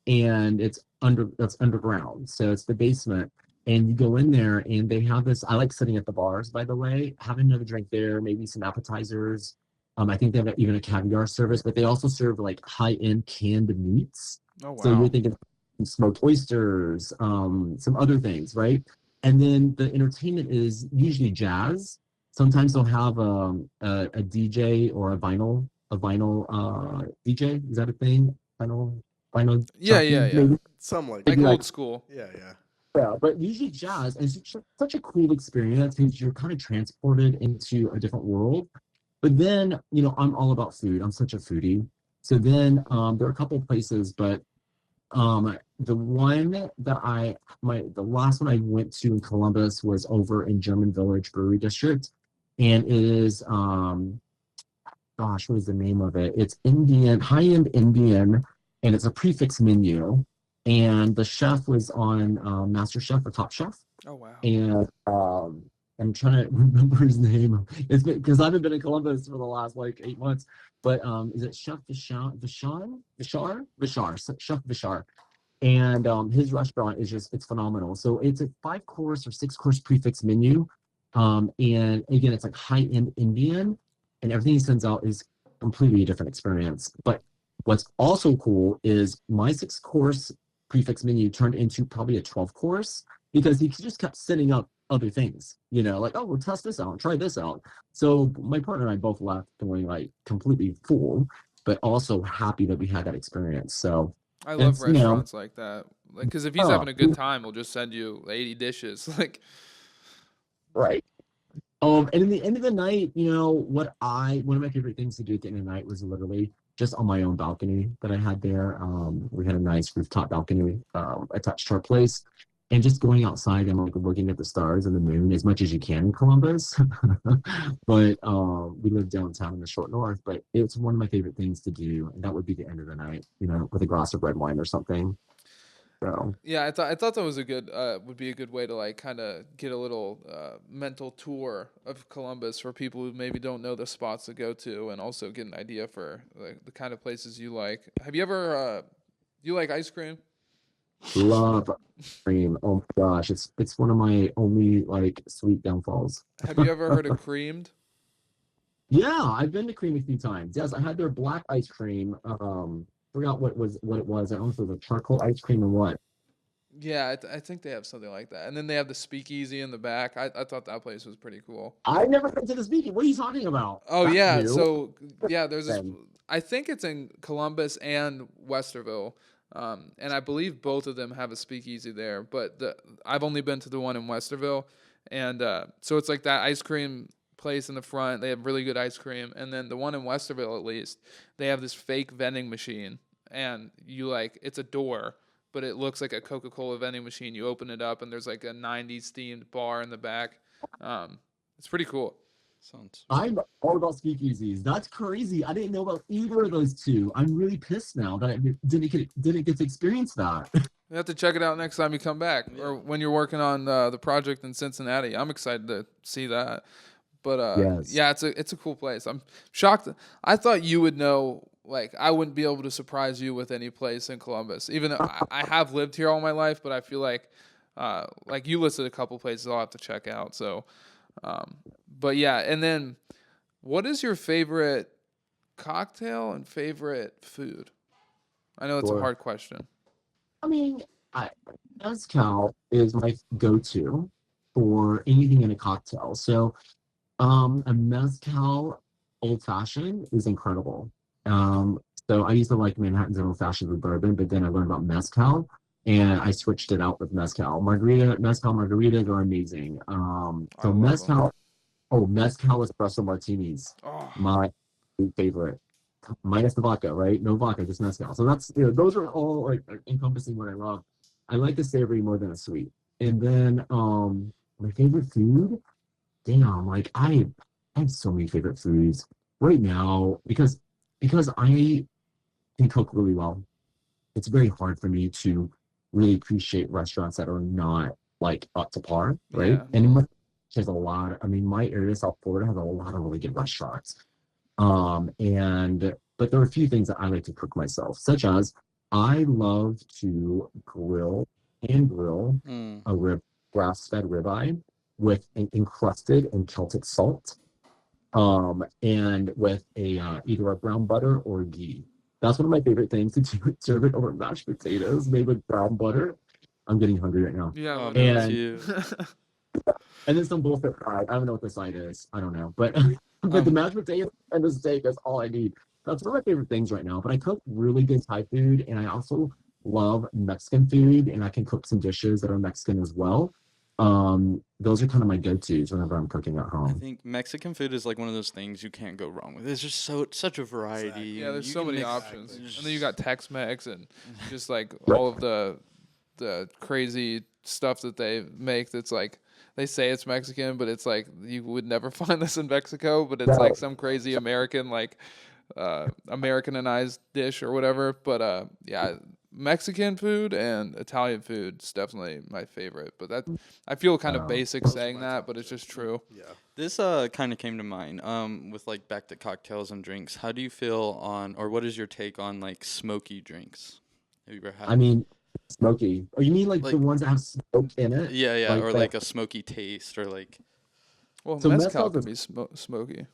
and that's underground. So it's the basement. And you go in there and they have this. I like sitting at the bars, by the way, having another drink there, maybe some appetizers. I think they have even a caviar service, but they also serve like high-end canned meats. Oh So you're wow. thinking smoked oysters, some other things, right? And then the entertainment is usually jazz. Sometimes they'll have a DJ or a vinyl DJ. Is that a thing? Vinyl Yeah, jockey, yeah. maybe? Something like Like that. old school. Yeah, yeah. Yeah, but usually jazz is such a cool experience because you're kind of transported into a different world. But then, I'm all about food. I'm such a foodie. So then there are a couple of places, but the last one I went to in Columbus was over in German Village Brewery District. And it is gosh, what is the name of it? It's Indian, high-end Indian, and it's a prefix menu. And the chef was on Master Chef or Top Chef. Oh wow. And I'm trying to remember his name. It's because I haven't been in Columbus for the last like 8 months. But is it Chef Vishar? Chef Vishar. And his restaurant is it's phenomenal. So it's a 5-course or 6-course prefix menu. And again, it's like high-end Indian, and everything he sends out is completely a different experience. But what's also cool is my 6-course prefix menu turned into probably a 12-course because he just kept sending out other things, like, oh, we'll test this out, try this out. So my partner and I both left feeling like completely full, but also happy that we had that experience. So I love it's, restaurants like that. Like, because if he's Oh, having a good time, he'll just send you 80 dishes. Like, right. And in the end of the night, one of my favorite things to do at the end of the night was literally just on my own balcony that I had there. We had a nice rooftop balcony attached to our place. and just going outside and like looking at the stars and the moon as much as you can in Columbus. But we live downtown in the short north, but it's one of my favorite things to do, and that would be the end of the night, with a glass of red wine or something. So Yeah, I thought that was a good would be a good way to like kind of get a little mental tour of Columbus for people who maybe don't know the spots to go to, and also get an idea for like the kind of places you like. Have you ever you like ice cream? love ice cream. Oh my gosh, it's one of my only like sweet downfalls. Have you ever heard of creamed? Yeah, I've been to Cream a few times. Yes, I had their black ice cream. Forgot what it was. I don't know if it was a charcoal ice cream or what. Yeah, I think they have something like that. And then they have the speakeasy in the back. I thought that place was pretty cool. I've never been to this meeting. What are you talking about? Oh That's yeah, new. so yeah, there's this. Then. I think it's in Columbus and Westerville, and I believe both of them have a speakeasy there. But I've only been to the one in Westerville, and so it's like that ice cream place in the front. They have really good ice cream, and then the one in Westerville, at least, they have this fake vending machine, and it's a door, but it looks like a Coca-Cola vending machine. You open it up, and there's like a '90s themed bar in the back. It's pretty cool. Sounds. I'm all about speakeasies. That's crazy. I didn't know about either of those two. I'm really pissed now that I didn't get to experience that. You have to check it out next time you come back, or when you're working on the project in Cincinnati. I'm excited to see that. But Yes. yeah, it's a cool place. I'm shocked. I thought you would know. Like, I wouldn't be able to surprise you with any place in Columbus, even though I have lived here all my life. But I feel like you listed a couple places I'll have to check out. So, but yeah, and then what is your favorite cocktail and favorite food? I know it's a Sure. hard question. I mean, mezcal is my go-to for anything in a cocktail. So, a mezcal old-fashioned is incredible. So I used to like Manhattan's and old-fashioned with bourbon, but then I learned about mezcal, and I switched it out with mezcal. Mezcal margaritas are amazing. I So love 'em. mezcal espresso martinis, Oh, my favorite. Minus the vodka, right? No vodka, just mezcal. So that's those are all like encompassing what I love. I like the savory more than a sweet. And then my favorite food, damn, like I have so many favorite foods right now because I can cook really well. It's very hard for me to really appreciate restaurants that are not like up to par, right? yeah. And there's a lot. I mean, my area, South Florida, has a lot of really good restaurants. But there are a few things that I like to cook myself, such as I love to grill Mm. a grass-fed ribeye with an encrusted in Celtic salt, and with either a brown butter or ghee. That's one of my favorite things to do. Serve it over mashed potatoes made with brown butter. I'm getting hungry right now. Yeah. Oh, let me me- And- too. And then some bullshit fried. I don't know what the side is. I don't know. But but the Um, mashed potatoes and the steak is all I need. That's one of my favorite things right now. But I cook really good Thai food, and I also love Mexican food, and I can cook some dishes that are Mexican as well. Those are kind of my go-tos whenever I'm cooking at I home. think Mexican food is like one of those things you can't go wrong with. It's just such a variety. Exactly. Yeah, and there's you so can many mix- options, there's and then you got Tex-Mex and just like Right. all of the crazy stuff that they make. That's like they say it's Mexican, but it's like you would never find this in Mexico. But it's like No. some crazy American Americanized dish or whatever. But yeah, Mexican food and Italian food is definitely my favorite. But that I feel kind of Oh. basic Those are saying my that, top but it's two. just true. Yeah. This kind of came to mind with like back to cocktails and drinks. How do you feel on, or what is your take on like smoky drinks? Have you ever had? I mean, smoky. Oh, you mean like the Like- ones that have smoke in it? yeah, or that- like a smoky taste, or like Well, So mezcal mezcal's can be smoky.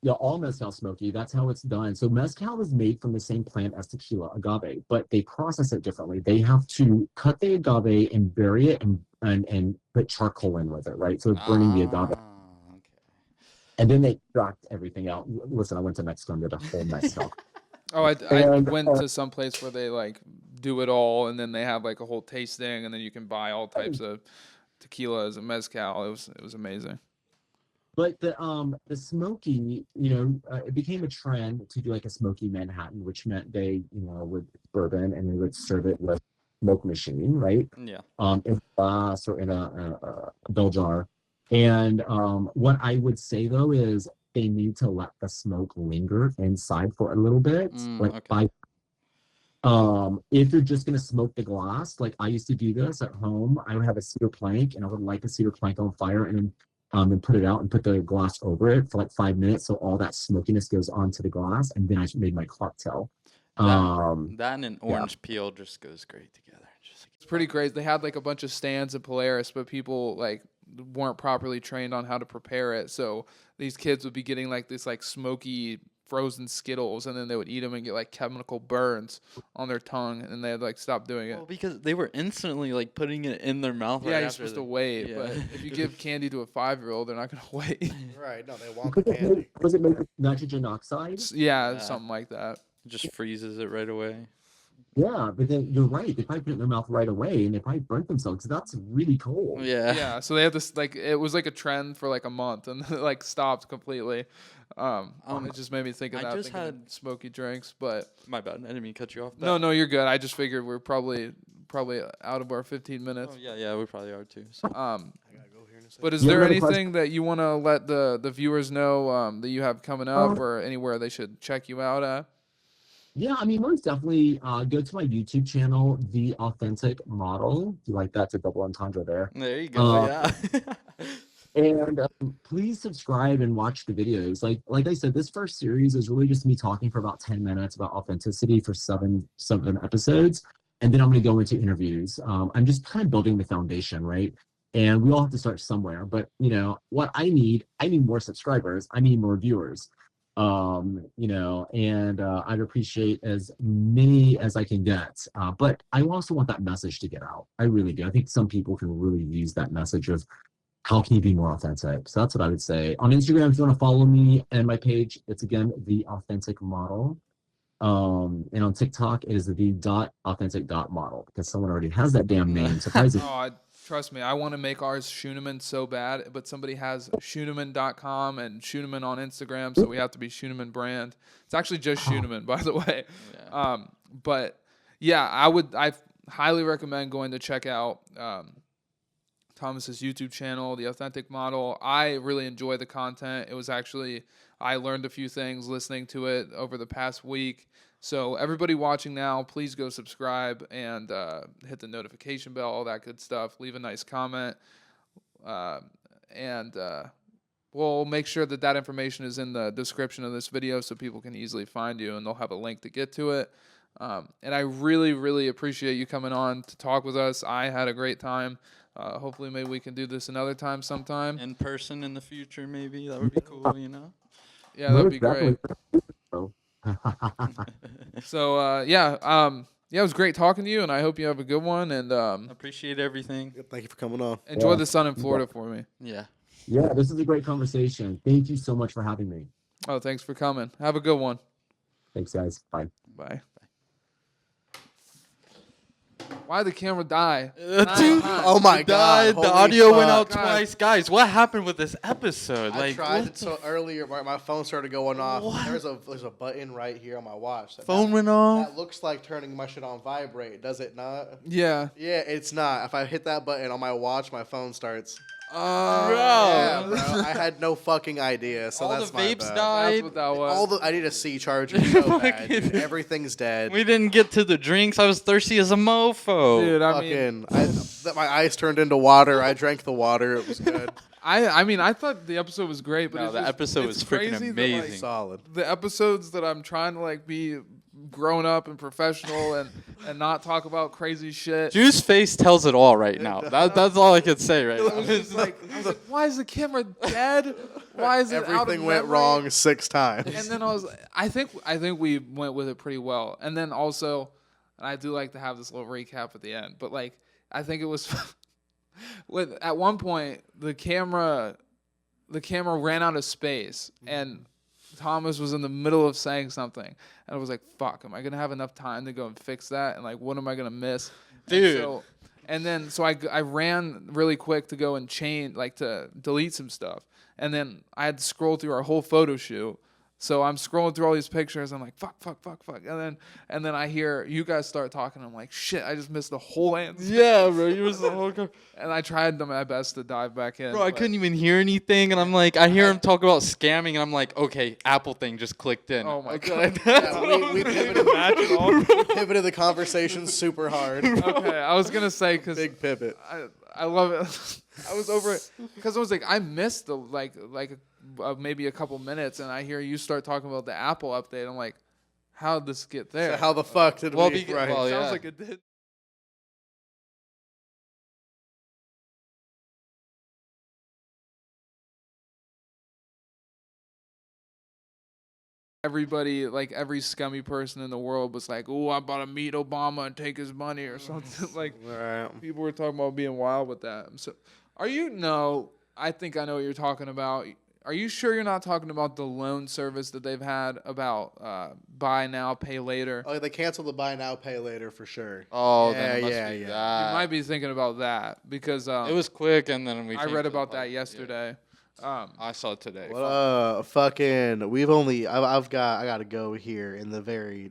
Yeah, all mezcal smoky. That's how it's done. So mezcal is made from the same plant as tequila, agave, but they process it differently. They have to cut the agave and bury it and put charcoal in with it, right? So it's burning the agave. Ah, okay. And then they extract everything out. Listen, I went to Mexico and did a whole mezcal. Oh, I And, went to some place where they like do it all, and then they have like a whole tasting, and then you can buy all types of tequilas and mezcal. It was amazing. But the smoky, it became a trend to do like a smoky Manhattan, which meant they, with bourbon, and they would serve it with smoke machine, right? Yeah. In a glass or in a bell jar. And what I would say though is they need to let the smoke linger inside for a little bit, like Okay. 5. If you're just gonna smoke the glass, like I used to do this at home, I would have a cedar plank and I would light the cedar plank on fire and put it out and put the glass over it for like 5 minutes, so all that smokiness goes onto the glass, and then I made my cocktail. That and an orange peel just goes great together. It's pretty crazy. They had like a bunch of stands in Polaris, but people like weren't properly trained on how to prepare it. So these kids would be getting like this like smoky frozen Skittles, and then they would eat them and get like chemical burns on their tongue, and they had like stop doing it. Well, because they were instantly like putting it in their mouth. Yeah, right you're after supposed the- to wait, yeah. but if you give candy to a 5-year-old, they're not gonna wait. Right? No, they want the candy. Was it made with nitrogen oxide? Yeah, Yeah. something like that. Just freezes it right away. Yeah, but then you're right. They probably put it in their mouth right away, and they probably burnt themselves. That's really cold. Yeah. Yeah, so they had this like it was like a trend for like a month, and then it like stopped completely. It just made me think of I that. just thinking of had- smoky drinks, but My bad. I didn't mean to cut you off. no, you're good. I just figured we're probably out of our 15 minutes. Oh, yeah, we probably are too. So. I gotta go here in a second. But is Yeah, there another question. anything that you want to let the viewers know that you have coming up, or anywhere they should check you out at? Yeah, I mean, most definitely go to my YouTube channel, The Authentic Model. If you like that, it's a double entendre there. There you go. Yeah. And please subscribe and watch the videos. Like I said, this first series is really just me talking for about 10 minutes about authenticity for seven episodes. And then I'm going to go into interviews. I'm just kind of building the foundation, right? And we all have to start somewhere. But, what I need more subscribers. I need more viewers. And I'd appreciate as many as I can get. But I also want that message to get out. I really do. I think some people can really use that message of how can you be more authentic? So that's what I would say. On Instagram, if you want to follow me and my page, it's again The Authentic Model. And on TikTok, it is the .authentic.model because someone already has that damn name. Surprisingly. Trust me, I want to make ours Scheuneman so bad, but somebody has Scheuneman.com and Scheuneman on Instagram, so we have to be Scheuneman brand. It's actually just Scheuneman, by the way. Yeah. But yeah, I highly recommend going to check out Thomas's YouTube channel, The Authentic Model. I really enjoy the content. I learned a few things listening to it over the past week. So everybody watching now, please go subscribe and hit the notification bell, all that good stuff. Leave a nice comment. And we'll make sure that information is in the description of this video so people can easily find you, and they'll have a link to get to it. And I really, really appreciate you coming on to talk with us. I had a great time. Hopefully maybe we can do this another time sometime. In person in the future, maybe that would be cool. Yeah, that'd be great. Oh. So it was great talking to you, and I hope you have a good one, and Appreciate everything. Yep, thank you for coming on. enjoy Yeah. the sun in Florida for me. Yeah. Yeah, this is a great conversation. Thank you so much for having me. Oh, thanks for coming. Have a good one. Thanks, guys. Bye. Bye. Why'd the camera die? Dude, Oh my God, The holy audio went out fuck. twice. Guys, what happened with this episode? I tried what it so earlier. My phone started going off. What? There's a button right here on my watch. phone went off? That looks like turning my shit on vibrate. Does it not? Yeah. Yeah, it's not. If I hit that button on my watch, my phone starts. Bro. Yeah, bro. I had no fucking idea. So All that's the my vapes bad. died. That's what that was. I need a C charger so bad. Dude. Fucking- Everything's dead. We didn't get to the drinks. I was thirsty as a mofo. Dude, I mean, My ice turned into water. I drank the water. It was good. I thought the episode was great, but No, it's the just- episode it's was freaking crazy that, like, amazing. Solid. the episodes that I'm trying to like be grown up and professional and not talk about crazy shit. Juice face tells it all right now. That's all I could say right I now. was just like, why is the camera dead? Why is it out of Everything went memory? wrong 6 times. And then I think we went with it pretty well. And then also, and I do like to have this little recap at the end, but like I think it was at one point the camera ran out of space and Thomas was in the middle of saying something, and I was like, "Fuck, am I gonna have enough time to go and fix that?" And like, what am I gonna miss, Dude? And then I ran really quick to go and to delete some stuff, and then I had to scroll through our whole photo shoot. So I'm scrolling through all these pictures. I'm like, fuck. And then I hear you guys start talking. I'm like, shit, I just missed the whole answer. Yeah, bro, you was the whole. And I tried my best to dive back in. Bro, I but couldn't even hear anything, and I'm like, I hear him talk about scamming, and I'm like, okay, Apple thing just clicked in. Oh my God. Yeah, we pivoted the conversation super hard. Okay, I was gonna say because Big pivot. I love it. I was over it because I was like, I missed the maybe a couple minutes, and I hear you start talking about the Apple update. I'm like, how did this get there? So how the fuck did Well, we? Right. well, Sounds yeah. like it did. Everybody, like every scummy person in the world, was like, "Oh, I'm about to meet Obama and take his money" or something. Like Right. people were talking about being wild with that. So, are you? No, I think I know what you're talking about. Are you sure you're not talking about the loan service that they've had about buy now, pay later? Oh, they canceled the buy now, pay later for sure. Oh, Yeah, then it must yeah, be yeah. that. You might be thinking about that because It was quick, and then we. I changed read it, about like, that yesterday. I saw it today. Fucking. We've only. I gotta go here in the very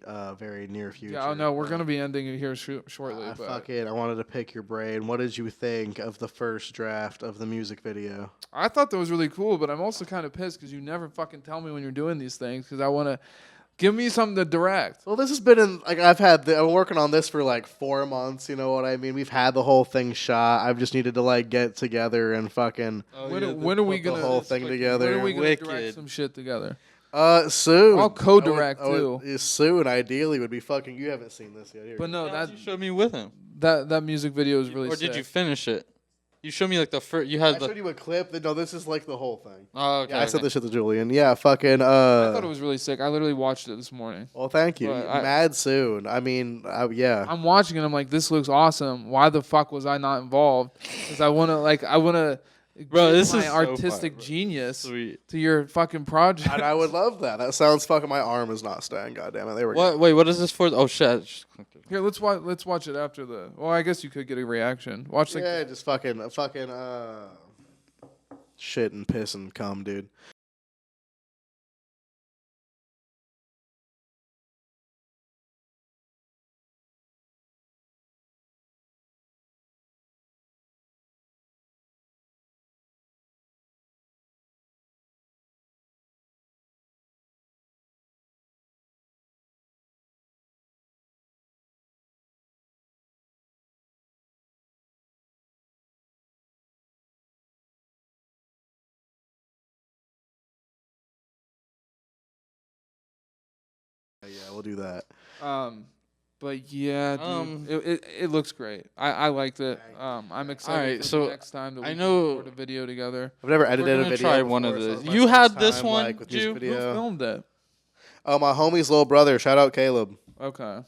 near future. Yeah, oh no, we're gonna be ending it here shortly. But I wanted to pick your brain. What did you think of the first draft of the music video? I thought that was really cool, but I'm also kind of pissed because you never fucking tell me when you're doing these things because I want to give me something to direct. Well, this has been I'm working on this for like 4 months. You know what I mean? We've had the whole thing shot. I've just needed to like get together and fucking When are we put the gonna whole thing together. When are we gonna Wicked. direct some shit together? Soon. I'll co-direct, Soon, ideally, would be fucking. You haven't seen this yet. Here. But no, You showed me with him, that music video is really or sick. did you finish it? You showed me like the first. You had I the. showed you a clip. No, this is like the whole thing. Oh, okay. Yeah, I said okay. this shit to Julian. Yeah, fucking. I thought it was really sick. I literally watched it this morning. Well, thank you. But Mad soon. I mean, yeah. I'm watching it. I'm like, this looks awesome. Why the fuck was I not involved? Because I wanna Bro, give this my is so artistic fun, bro. genius Sweet. to your fucking project. And I would love that. That sounds fucking. My arm is not staying. God damn it. There we go. What? Wait, what is this for? Oh shit! I just clicked it. Here, let's watch it after the. Well, I guess you could get a reaction. Watch the. Yeah, just fucking shit and piss and cum, dude. Yeah, we'll do that. But yeah, dude, it looks great. I liked it. I'm excited Alright, for so the next time that we I can know- record a video together. I've never We're edited a gonna video. try one of before, so those. it's my You first had this time, one, like, with Jew? music Who video. filmed it? Oh, my homie's little brother. Shout out Caleb. Okay.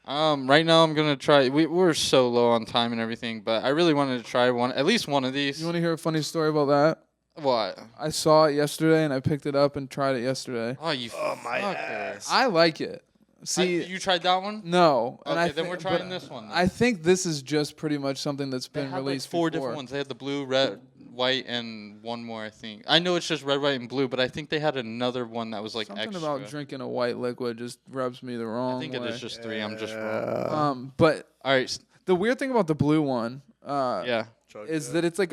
Right now I'm gonna try. We're so low on time and everything, but I really wanted to try at least one of these. You want to hear a funny story about that? What? I saw it yesterday and I picked it up and tried it yesterday. Oh, you. my fucker. ass. I like it. See, you tried that one? no. And Okay, I then we're but trying this one then. I think this is just pretty much something that's They been had like released 4 before. different ones. They had the blue, red, white, and one more. I think. I know it's just red, white, and blue, but I think they had another one that was like Something extra. about drinking a white liquid just rubs me the wrong I think way. it is just 3. I'm just wrong. But All right. the weird thing about the blue one, Yeah. is that it's like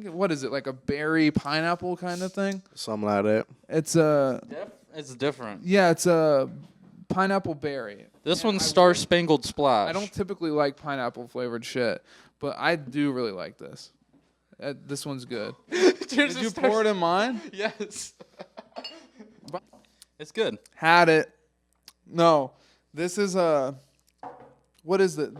what is it, like a berry pineapple kind of thing? Something like that. It's a It's different. it's a pineapple berry. This And one's I Star like- Spangled Splash. I don't typically like pineapple flavored shit, but I do really like this. This one's good. Did you pour it in mine? Yes. It's good. Had it. No, this is what is it?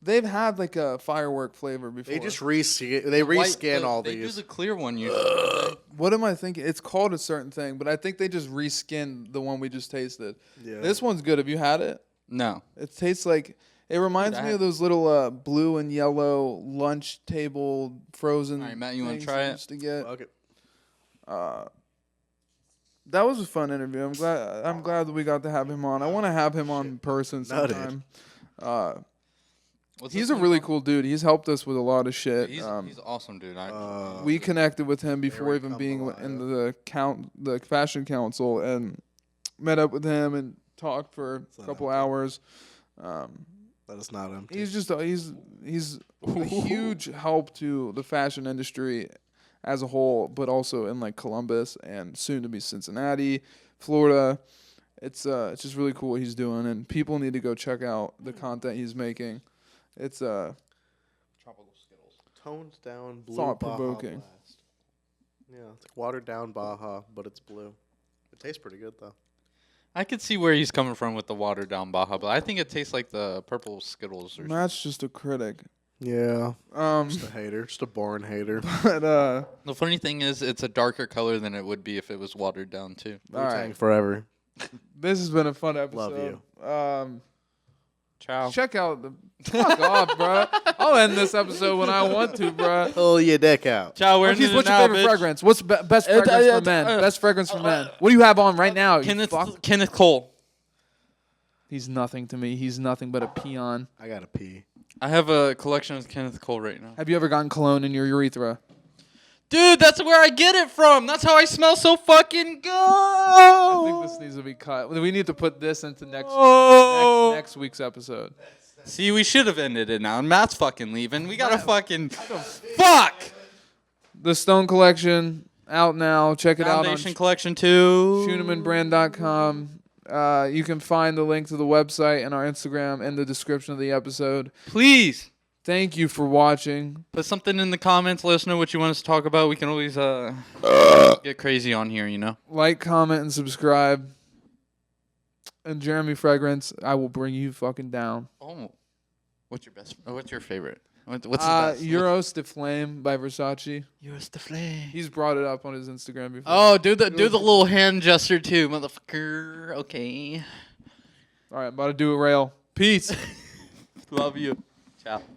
They've had like a firework flavor before. They just rescan all they these. do the clear one usually. What am I thinking? It's called a certain thing, but I think they just reskinned the one we just tasted. Yeah. This one's good. Have you had it? No. It tastes like. It reminds me of those little blue and yellow lunch table frozen. All right, Matt, you wanna things try I it? used to get. Okay. That was a fun interview. I'm glad that we got to have him on. I want to have him on in person Noted. sometime. What's He's this a thing really called? cool dude. He's helped us with a lot of shit. He's awesome, dude. We connected with him before Eric even being Cambalaya. in the fashion council, and met up with him and talked for It's a not couple empty. hours. That is not empty. He's just he's a huge help to the fashion industry as a whole, but also in like Columbus and soon to be Cincinnati, Florida. It's just really cool what he's doing, and people need to go check out the content he's making. It's Tropical Skittles. Toned down blue Thought-provoking. Baja Blast. Yeah, it's like watered down Baja, but it's blue. It tastes pretty good though. I could see where he's coming from with the watered down Baja, but I think it tastes like the purple Skittles. Or Matt's just a critic. Yeah, just a hater, just a born hater. But The funny thing is, it's a darker color than it would be if it was watered down too. all Wu-Tang right, forever. this has been a fun episode. Love you. Ciao. Check out the fuck off, bro. I'll end this episode when I want to, bro. Pull your dick out. Ciao. We're Marquise, in what's it your now, favorite bitch. fragrance? What's best fragrance for men? Best fragrance for men. What do you have on right now? You fuck? Kenneth Cole. He's nothing to me. He's nothing but a peon. I gotta pee. I have a collection of Kenneth Cole right now. Have you ever gotten cologne in your urethra? Dude, that's where I get it from. That's how I smell so fucking good. I think this needs to be cut. We need to put this into next week's episode. See, we should have ended it now. And Matt's fucking leaving. We gotta fucking fuck. The Stone Collection out now. Check it Foundation out Collection 2. on ScheunemanBrand.com. You can find the link to the website and our Instagram in the description of the episode. Please Thank you for watching. put something in the comments. Let us know what you want us to talk about. We can always get crazy on here, you know. Like, comment, and subscribe. And Jeremy Fragrance, I will bring you fucking down. Oh, what's your favorite? What's the best? Euros de Flame by Versace. Yours the flame. He's brought it up on his Instagram before. Oh, do the little hand gesture too, motherfucker. Okay. All right, about to do a rail. Peace. Love you. Ciao.